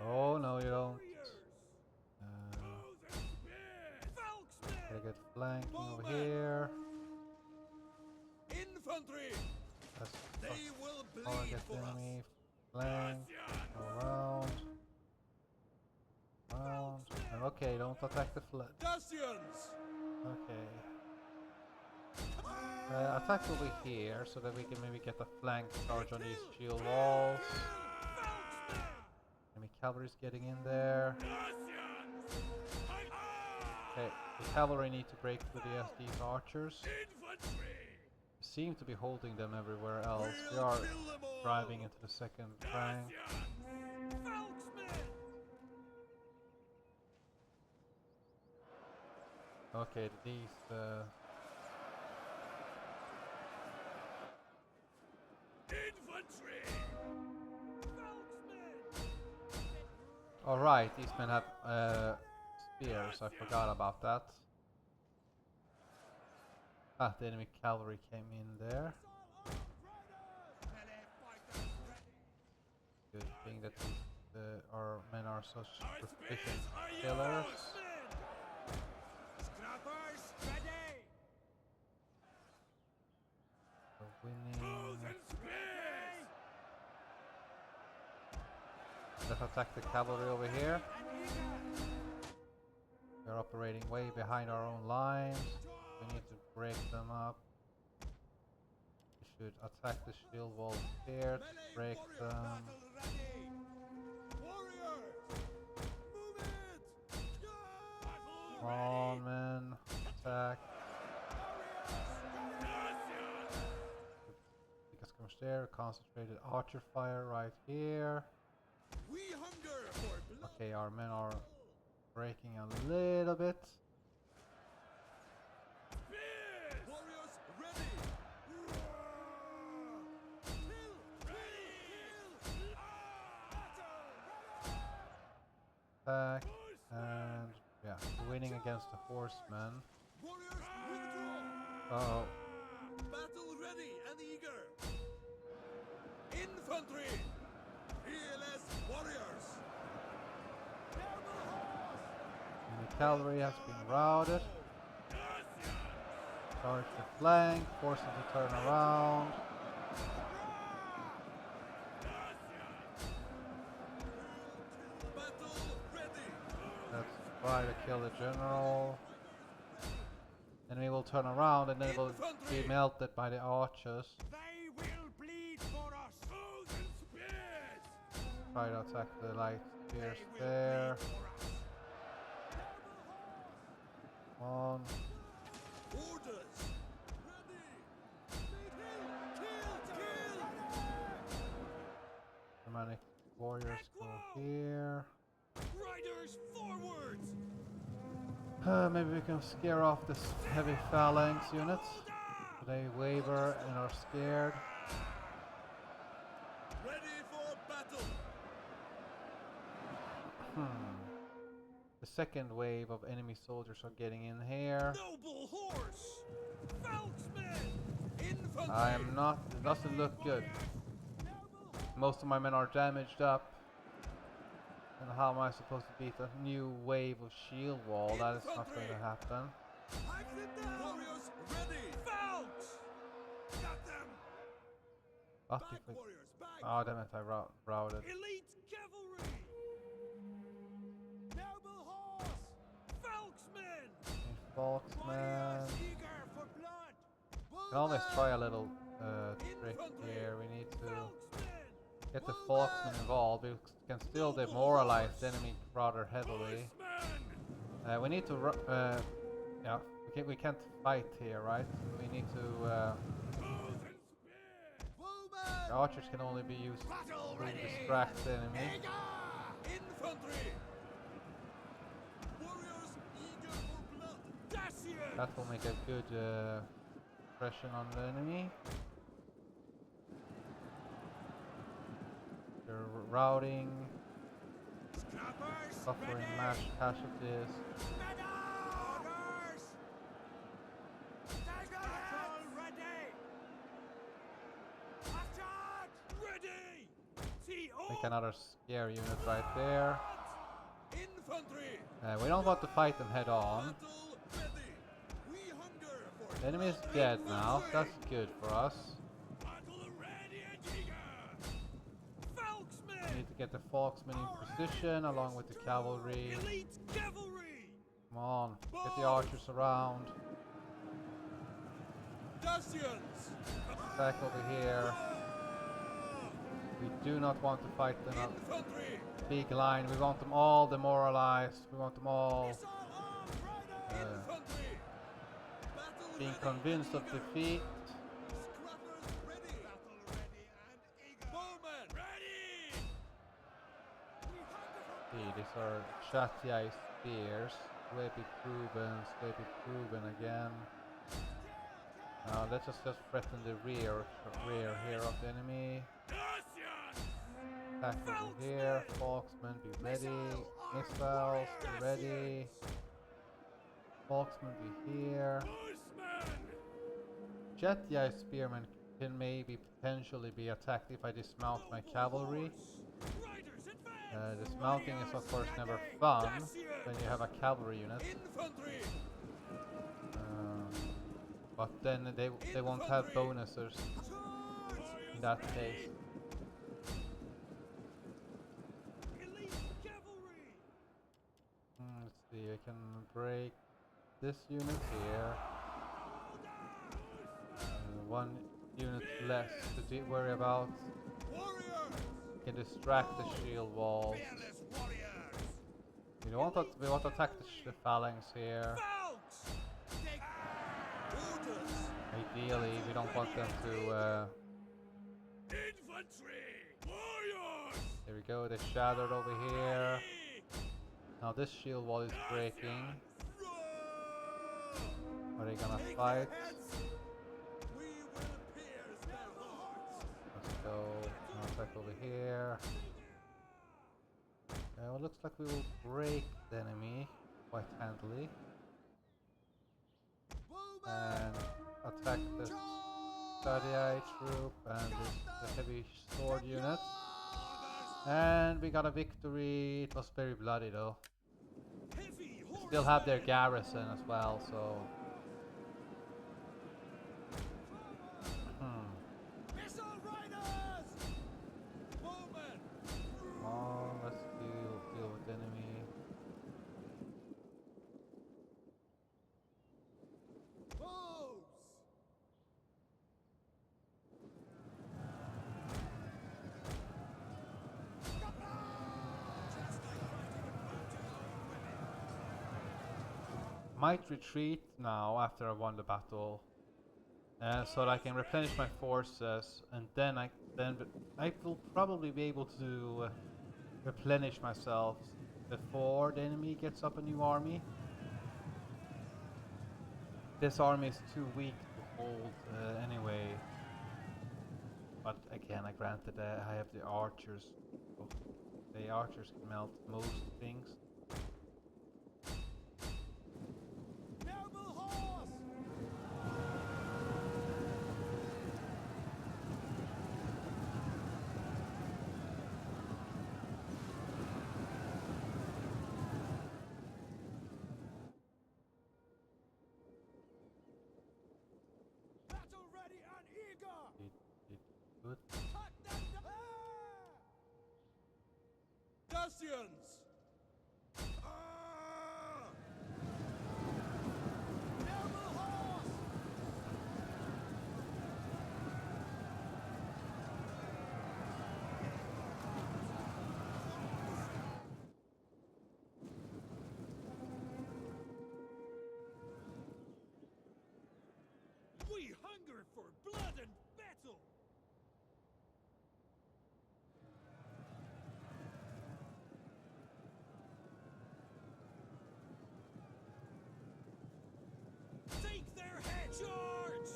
Oh no, you don't. Okay, good flanking over here. Infantry! Let's They will target bleed the for enemy. us! Flank. Go around. Around. And okay, don't attack the flank. Dacians! Okay. Attack over here so that we can maybe get a flank charge on these shield walls. Enemy cavalry's getting in there. Okay, the cavalry need to break through these archers. Seem to be holding them everywhere else. We are driving into the second rank. Okay, these alright, these men have spears, I forgot about that. Ah, the enemy cavalry came in there. Good thing that our men are such proficient killers. We're winning. Let's attack the cavalry over here. They're operating way behind our own lines. We need to break them up. We should attack the shield walls here to break them. Come on, men. Attack. Because comes there. Concentrated archer fire right here. Okay, our men are breaking a little bit. Attack and Yeah, we're winning against the horsemen. Warriors, withdraw! Uh-oh. Battle ready and eager! Infantry! Fearless warriors! And the cavalry has been routed. Charge the flank, force them to turn around. Battle ready! Let's try to kill the general. Then we will turn around and then it will be melted by the archers. They will bleed for us. Bows and spears! Try to attack the light spears there. Come on. Orders! Ready! Kill! Germanic warriors go here. Riders forwards! Maybe we can scare off this heavy phalanx units. So they waver and are scared. Ready for battle! The second wave of enemy soldiers are getting in here. Noble horse! Falksmen! Infantry! I'm not, it doesn't look good. Most of my men are damaged up. And how am I supposed to beat a new wave of shield wall? That is not going to happen. Hack them down! Warriors ready! Falks! Got them! But Back, if we... warriors, back! Oh damn it, I routed. Elite cavalry! Noble horse! Falksmen! Falksman. Eager for blood! Can always try a little trick here. We need to get the Falksmen involved. We can still demoralize the enemy rather heavily. We need to yeah, we can't fight here, right? We need to the archers can only be used to distract the enemy. Infantry! Warriors eager for blood! Dacians! That will make a good impression on the enemy. They're routing, Scrappers suffering ready! mass casualties. Orders! Battle ready! Attack! Ready! See all Make another scare unit right there. infantry! We don't want to fight them head on. Battle ready! We hunger for The enemy is dead now. That's good for us. battle ready and eager! Falksmen! We need to get the Falksmen in position along with the cavalry. Elite cavalry! Come on, get the archers around. Dacians! Attack over here. We do not want to fight them up. Infantry! Big line. We want them all demoralized. We want them all Missile armed riders! Infantry! Battle being ready convinced of and eager! defeat. Scrappers ready! Battle ready and eager! Bowmen ready! See, these are Getae spears. Swaby proven again. Now let's just threaten the rear here of the enemy. Attack over here. Falksmen, be ready. Missiles, be ready. Falksmen, be here. Getae spearmen can maybe potentially be attacked if I dismount my cavalry. Dismounting is of course never fun when you have a cavalry unit. Infantry! But then they won't have bonuses in that case. Elite cavalry! Let's see, I can break this unit here. One unit less to worry about. Warriors! We can distract the shield walls. Fearless warriors! We want to attack the phalanx here. Falks! Take orders! Ideally, we don't want them to. Infantry! Warriors! Here we go. They shattered over here. Now this shield wall is breaking. Are they gonna fight? We will pierce their hearts! Let's go. Now attack over here. Well, it looks like we will break the enemy. quite handily. Bowman! And attack the Getae troop and the heavy sword unit. And we got a victory. It was very bloody though. Heavy They still have their horsemen! garrison as well, so. Missile riders! Bowman! Oh, let's deal with the enemy. Bows! Might retreat now after I won the battle, so that I can replenish my forces, and then I will probably be able to replenish myself before the enemy gets up a new army. This army is too weak to hold anyway. But again, granted, I have the archers. So the archers can melt most things. Noble horse! Battle ready and eager! Good. Cut them down! Dacians! Noble horse! We hunger for blood and battle! Take their head! Charge!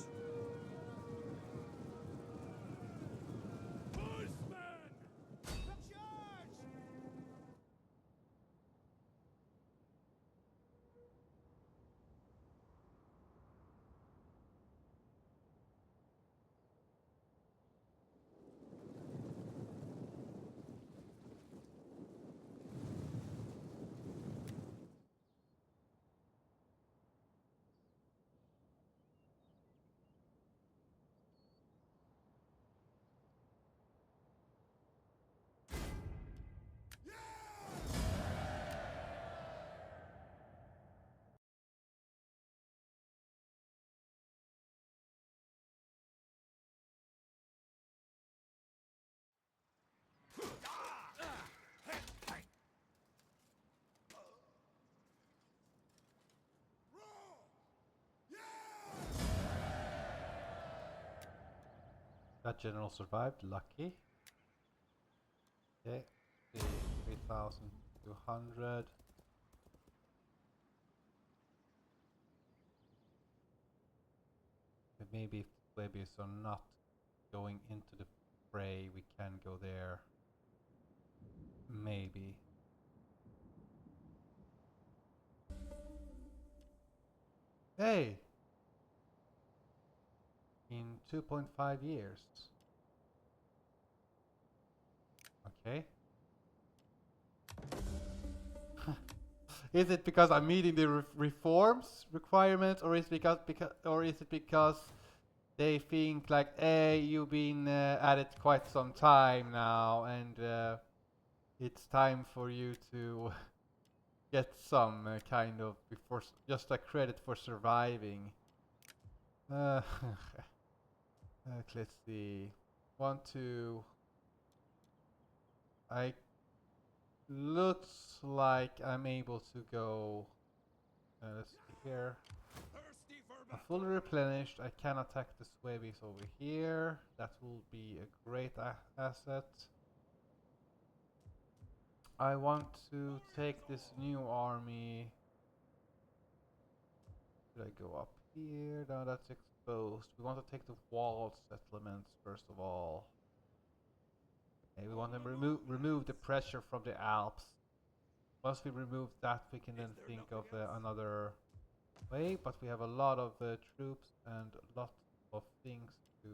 Horsemen! Charge! That general survived, lucky. Okay, 3,200. Maybe if the Swabians are not going into the fray, we can go there. Maybe. Hey! In 2.5 years. Okay. Is it because I'm meeting the reforms requirements, or is it because they think like, hey, you've been at it quite some time now, and it's time for you to get some kind of just a credit for surviving. Let's see. Want to? I looks like I'm able to go. Let's see here. Thirsty for I'm battle! fully replenished. I can attack the Swabies over here. That will be a great asset. I want to take this new army. Should I go up here? No, that's exposed. We want to take the walled settlements first of all. Okay, we want to remove the pressure from the Alps. once we remove that, we can then think of another way. But we have a lot of troops and a lot of things to.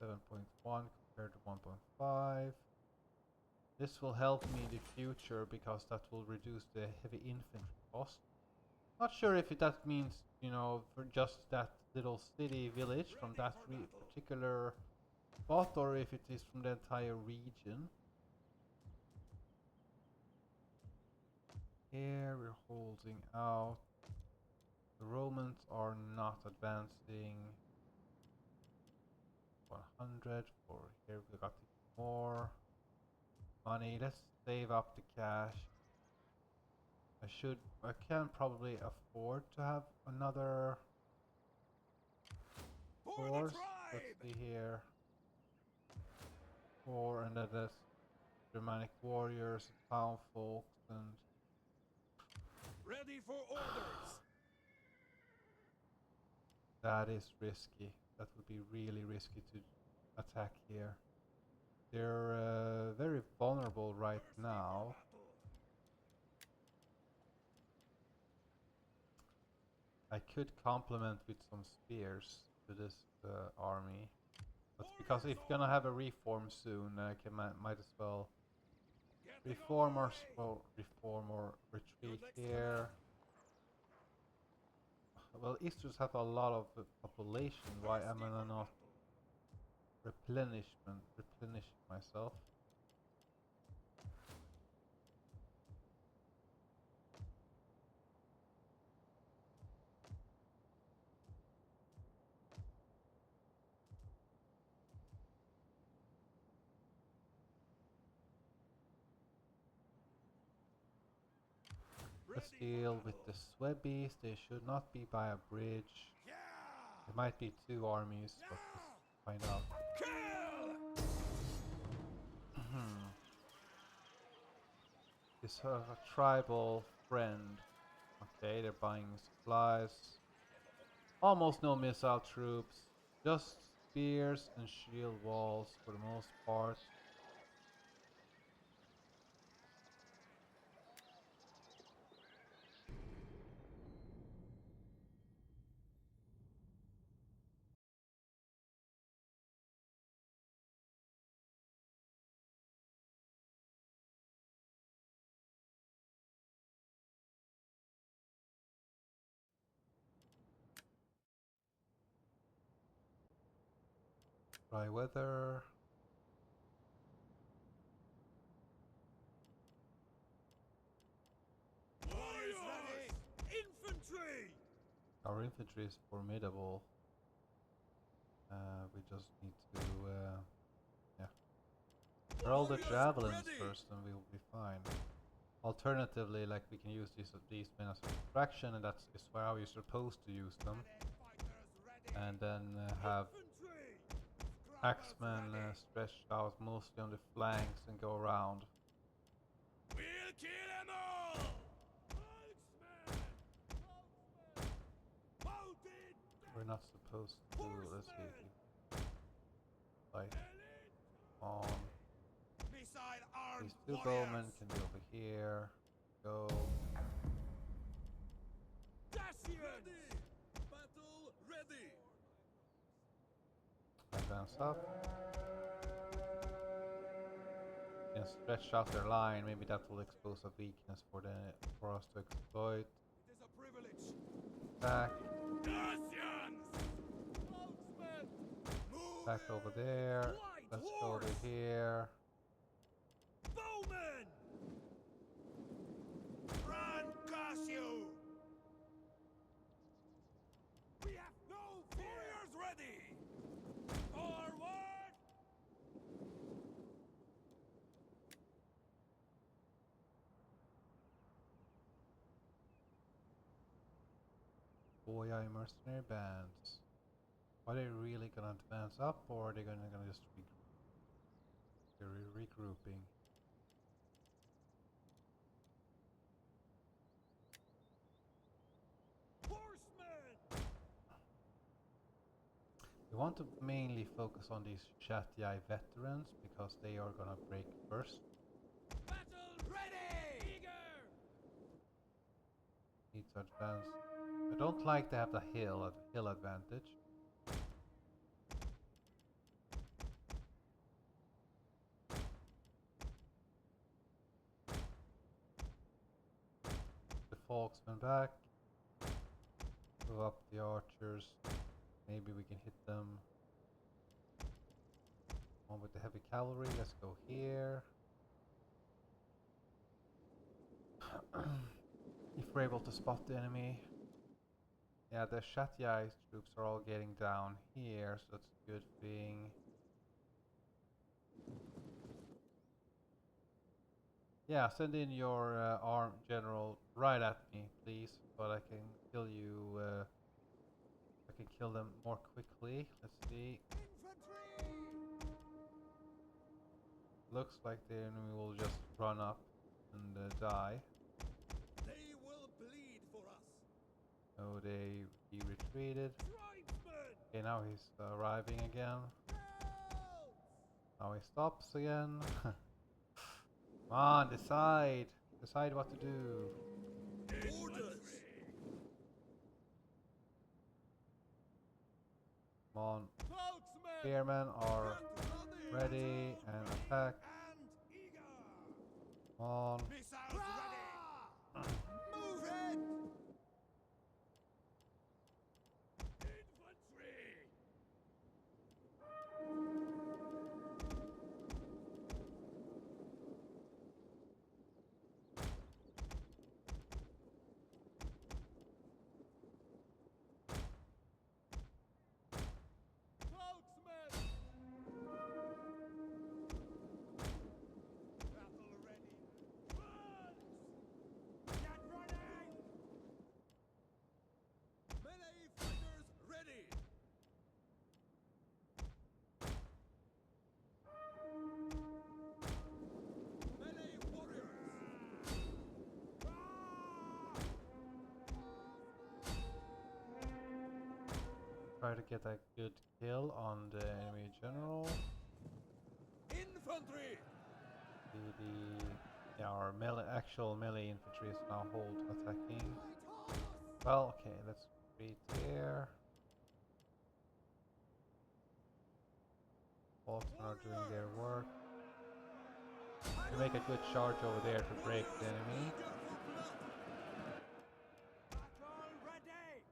7.1 compared to 1.5. This will help me in the future because that will reduce the heavy infantry cost. Not sure if that means, you know, for just that little city village from that particular spot or if it is from the entire region. Here we're holding out. The Romans are not advancing. 100 for here we got more money. Let's save up the cash. I can probably afford to have another force. Let's see here. 4 and then there's Germanic warriors, town folks and Ready for orders. that is risky. That would be really risky to attack here. They're very vulnerable right now. I could complement with some spears to this army. But because if you're gonna have a reform soon, I can might as well reform or retreat here. Well, Easters have a lot of population. Why am I not replenish myself? Let's deal with the Swebbies. They should not be by a bridge. There might be 2 armies, but let's find out. This a tribal friend. Okay, they're buying supplies. Almost no missile troops. Just spears and shield walls for the most part. Dry weather. Warriors ready. Infantry. Our infantry is formidable. We just need to, yeah, roll the javelins first, and we will be fine. Alternatively, like we can use these men as a distraction, and that's how you're supposed to use them. And then have axemen stretched out mostly on the flanks and go around. We'll kill them all. We're not supposed to. Let's see. Like on. These 2 bowmen can be over here. Go. Battle ready. Advance up. And stretch out their line. Maybe that will expose a weakness for us to exploit. It is a privilege. Back. Move Back over there. Let's go over here. Bowman! Run, Cassio! We have no warriors ready! Forward! Boy, mercenary bands. Are they really gonna advance up, or are they gonna just regrouping? We want to mainly focus on these Getae veterans because they are gonna break first. Battle ready! Eager! Need to advance. I don't like to have the hill advantage. The Folksmen back. Move up the archers. Maybe we can hit them. On with the heavy cavalry. Let's go here. If we're able to spot the enemy. Yeah, the Getae troops are all getting down here, so that's a good thing. Yeah, send in your arm general right at me, please, but I can kill you. I can kill them more quickly. Let's see. Infantry! Looks like the enemy will just run up and die. They will bleed for us. Oh, he retreated. Tribesmen! Okay, now he's arriving again. Help! Now he stops again. Come on, decide. Decide what to do. Orders! Come on. Folksmen! Spearmen are Get ready and attack. and eager! Come on. Missiles ready! Move it! Infantry! Folksmen! Battle ready! Advance! Get running! Melee fighters ready! Melee warriors! Try to get a good kill on the enemy general. Infantry! Our actual melee infantry is now hold attacking. Well, okay, let's retreat here. Folksmen are doing their work. We make a good charge over there to break the enemy. Battle ready!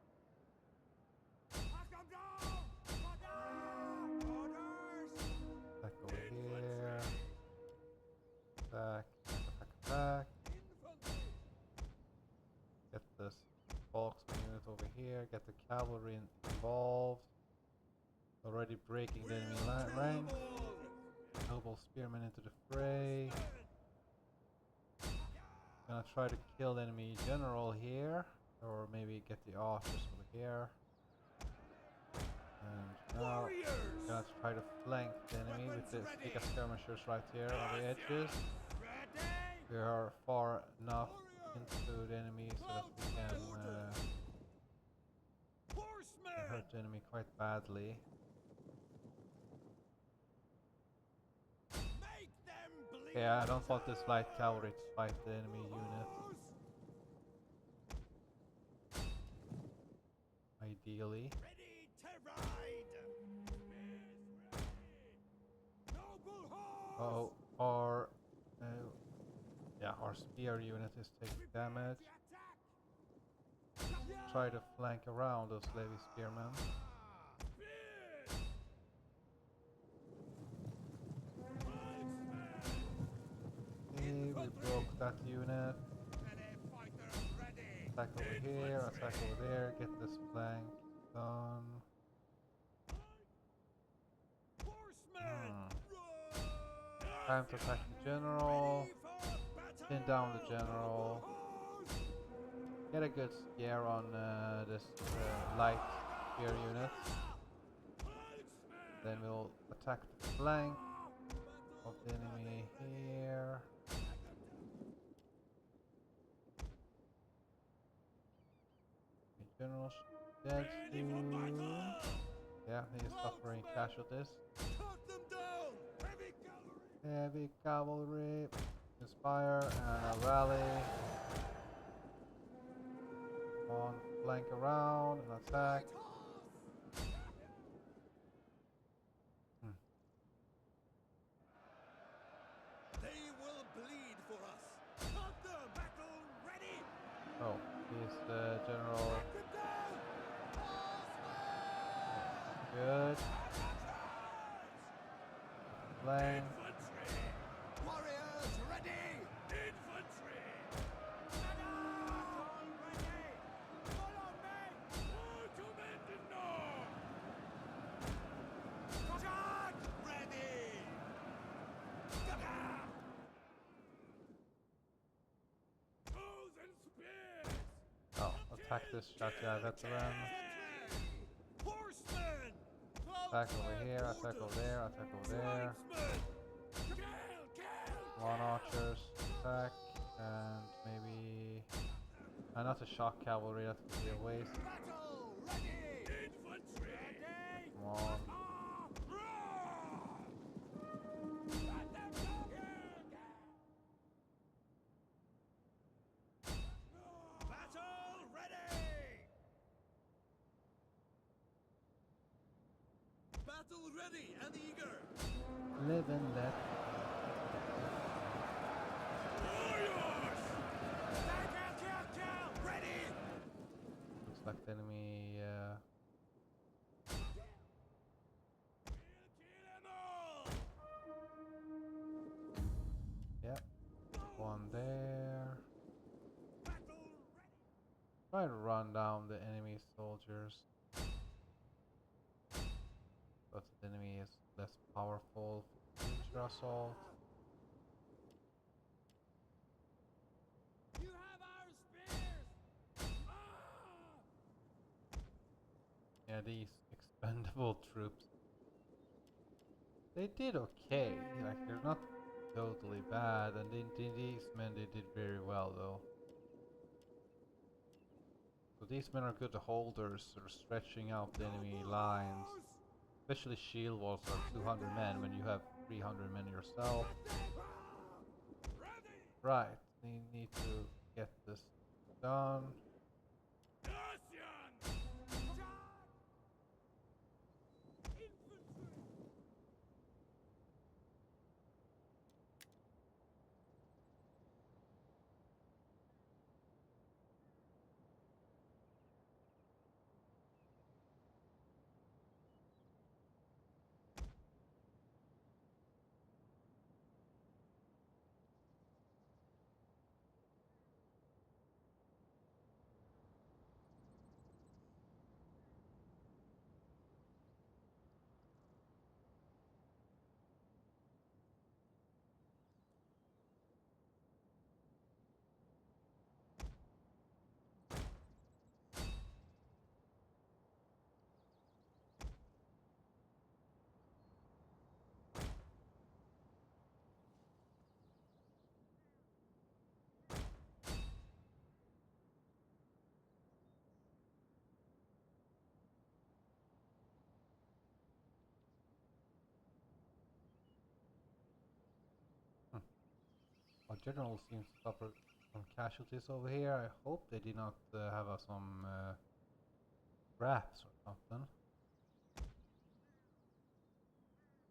Hack 'em down! Orders! Attack over here. Attack, attack. Infantry! Get this Volksman unit over here. Get the cavalry involved. Already breaking the enemy rank. Noble spearmen into the fray. Gonna try to kill the enemy general here, or maybe get the archers over here. And now Warriors! gonna try to flank the enemy with the Stick skirmishers right here on the edges. Ready! We are far enough into the enemy so that we can Horsemen! hurt the enemy quite badly. Make them bleed! Yeah, I don't want this light cavalry to fight the enemy unit. Ideally. Ready to ride! Noble horse! Oh, our our spear unit is taking damage. Try to flank around those Levy spearmen. Okay, we broke that unit. Attack over here, attack over there, get this flank done. Time to attack the general. Pin down the general. Get a good scare on this light spear unit. Then we'll attack the flank of the enemy here. The general's dead soon. Yeah, he stopped casualties. Cut them down! Heavy cavalry! Heavy cavalry. Inspire and a rally. On flank around and attack. They will bleed for us. Cut them! Battle ready! Oh, he's the general. Cut them down! Good. Flank. Infantry! Warriors ready! Infantry! Battle ready! Follow me! Argumento! Charge ready! Bows and spears! Oh, attack this Getae veteran. Horsemen! Attack over here, attack over there, attack over there. One archers, attack, and maybe not a shock cavalry, that would be a waste. Battle ready! Infantry! Come on. Battle ready! Battle ready and eager! Live and let. Warriors! Kill! Ready! Looks like the enemy. Kill them all! Yeah, one there. Battle ready! Try to run down the enemy soldiers. But the enemy is less powerful for future assault. You have our spears! Yeah, these expendable troops. They did okay. Like, they're not totally bad, and these men, they did very well though. So these men are good holders, sort of stretching out the enemy lines. Especially shield walls are 200 men when you have 300 men yourself. Ready! Right, we need to get this done. Dacian! Infantry! Our general seems to suffer some casualties over here. I hope they did not have some traps or something.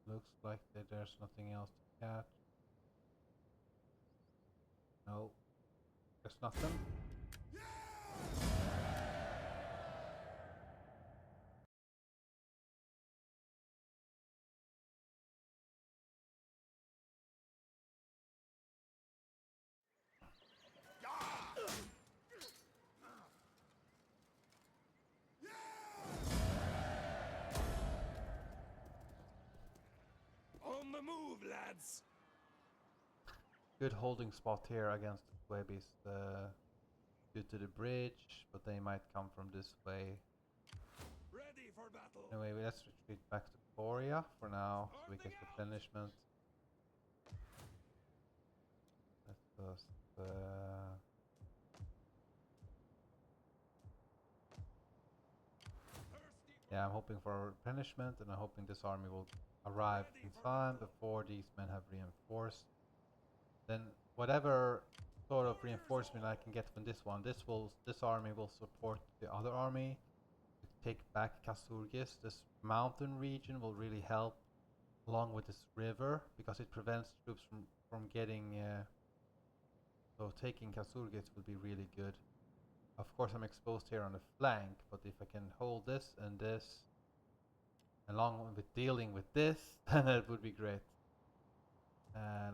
Looks like that there's nothing else to catch. No, there's nothing. On the move, lads! Good holding spot here against the Webbies due to the bridge, but they might come from this way. Ready for battle! Anyway, let's retreat back to Korea for now, so we get replenishment. Let's just Yeah, I'm hoping for a replenishment, and I'm hoping this army will arrive in time before these men have reinforced. Then whatever sort of reinforcement I can get from this one, this army will support the other army to take back Kasurgis. This mountain region will really help along with this river because it prevents troops from getting so taking Kasurgis would be really good. Of course I'm exposed here on the flank, but if I can hold this and this along with dealing with this, then it would be great.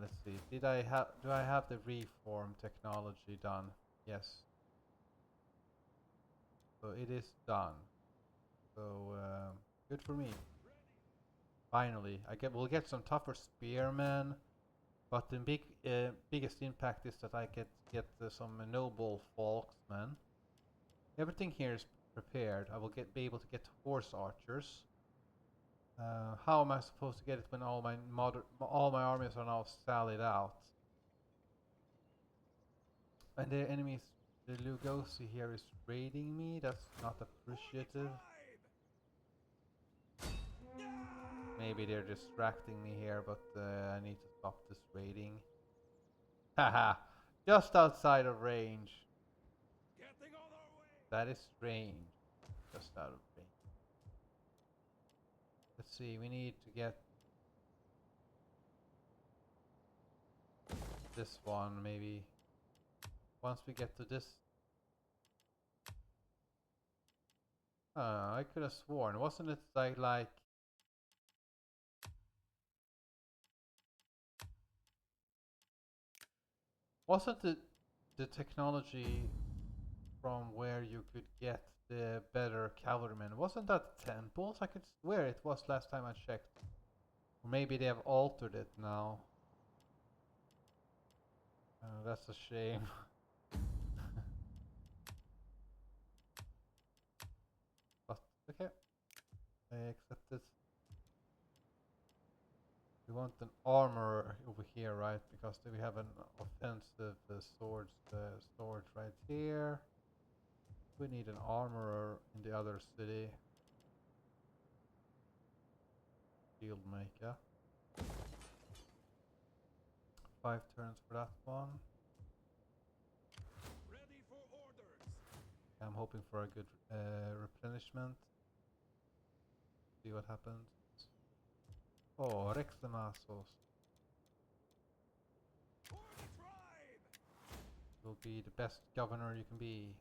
Let's see. Do I have the reform technology done? Yes. So it is done. So good for me. Finally, we'll get some tougher spearmen, but the biggest impact is that I get some noble folksmen. Everything here is prepared. I will be able to get horse archers. How am I supposed to get it when all my armies are now sallied out? And the enemies, the Lugosi here is raiding me. That's not appreciative. Maybe they're distracting me here, but I need to stop this raiding. Haha, just outside of range. Getting on our way. That is strange. Just out of range. Let's see, we need to get this one maybe. Once we get to this. I could have sworn, wasn't it like wasn't the technology from where you could get the better cavalrymen, wasn't that temples? I could swear it was last time I checked. Or maybe they have altered it now. That's a shame. But okay, I accept this. We want an armorer over here, right? Because we have an offensive sword right here. We need an armorer in the other city. Shield maker. 5 turns for that one. Ready for orders. I'm hoping for a good replenishment. See what happens. Oh, Rexemasos For the tribe. will be the best governor you can be.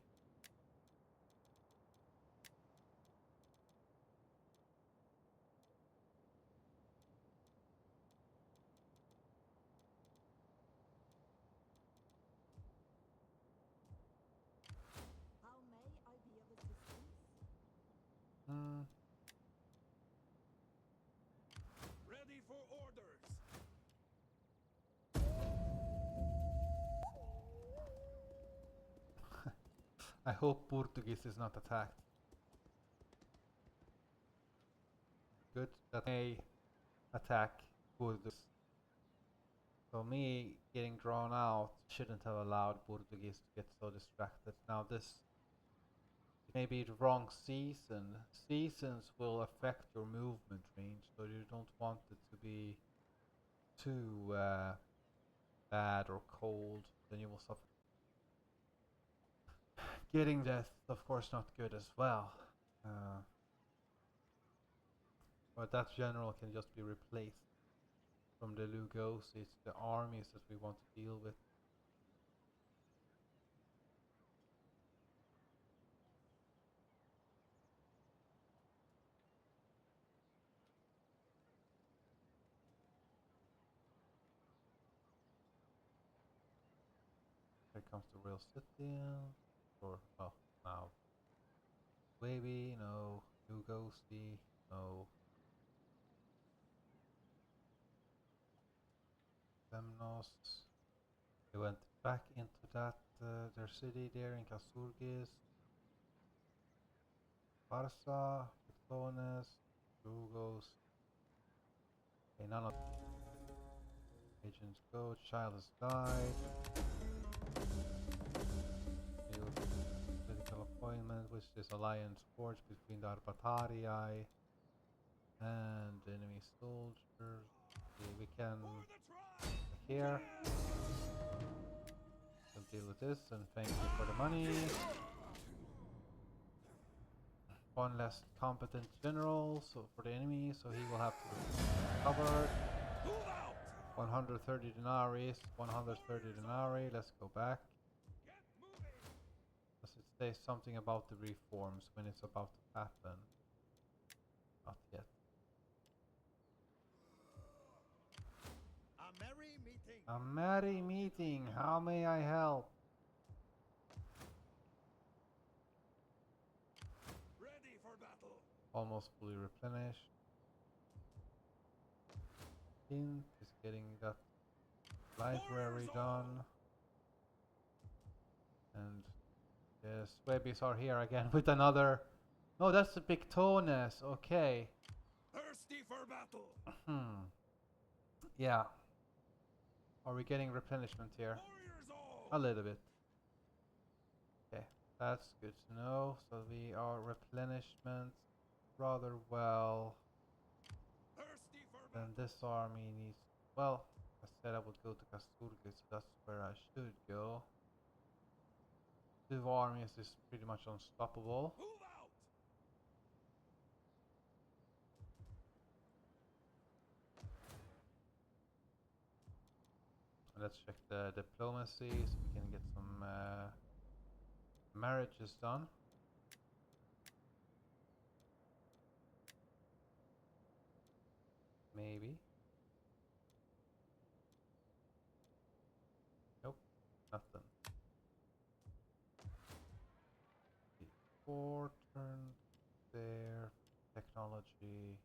How may I be of assistance? Ready for orders. I hope Portuguese is not attacked. Good, that may attack Portuguese. So me getting drawn out shouldn't have allowed Portuguese to get so distracted. Now this may be the wrong season. Seasons will affect your movement range, so you don't want it to be too bad or cold, then you will suffer. Getting death, of course, not good as well. But that general can just be replaced from the Lugos. It's the armies that we want to deal with. Here comes the real city. Or, well, now. Wavy, no. Lugosi, no. Lemnos. They went back into that, their city there in Kasurgis. Barca, Pictones, Lugos. Okay, none of agents go. Child has died. Field, political appointment, which is alliance forged between the Arbatarii and enemy soldiers. Okay, we can here. We'll deal with this and thank you for the money. One less competent general, so for the enemy, so he will have to be covered. 130 denarii, 130 denarii. Let's go back. Does it say something about the reforms when it's about to happen? Not yet. A merry meeting. A merry meeting. How may I help? Ready for battle. Almost fully replenished. Hint is getting that library done. And the Swebbies are here again with another. Oh, that's the Pictones. Okay. Thirsty for battle. Yeah. Are we getting replenishment here? Warriors all. A little bit. Okay, that's good to know. So we are replenishment rather well. Thirsty for Then battle. this army needs. Well, I said I would go to Kasturgi, so that's where I should go. 2 armies is pretty much unstoppable. Move out. Let's check the diplomacy so we can get some marriages done. Maybe. Nope, nothing. 4 turns there. Technology.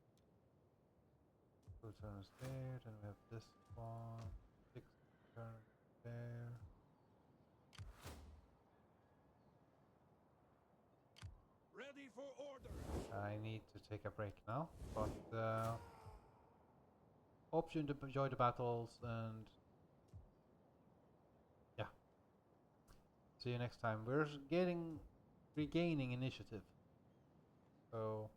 2 turns there. Then we have this one. 6 turns there. Ready for order. I need to take a break now, but hope you enjoy the battles and yeah. See you next time. We're regaining initiative, so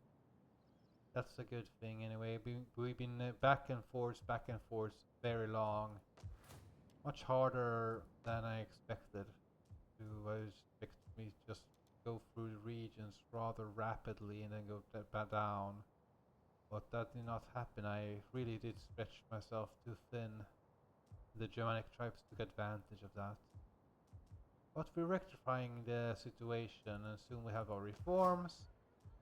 that's a good thing anyway. We've been back and forth very long. Much harder than I expected. I was expecting me to just go through the regions rather rapidly and then go down. But that did not happen. I really did stretch myself too thin. The Germanic tribes took advantage of that. But we're rectifying the situation and soon we have our reforms,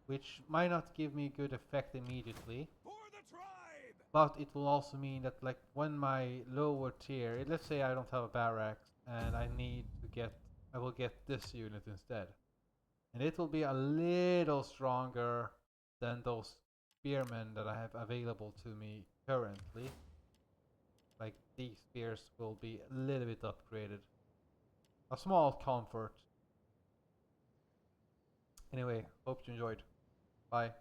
which might not give me good effect immediately. For the tribe. But it will also mean that like when my lower tier, let's say I don't have a barracks and I will get this unit instead. And it will be a little stronger than those spearmen that I have available to me currently. Like these spears will be a little bit upgraded. A small comfort. Anyway, hope you enjoyed. Bye.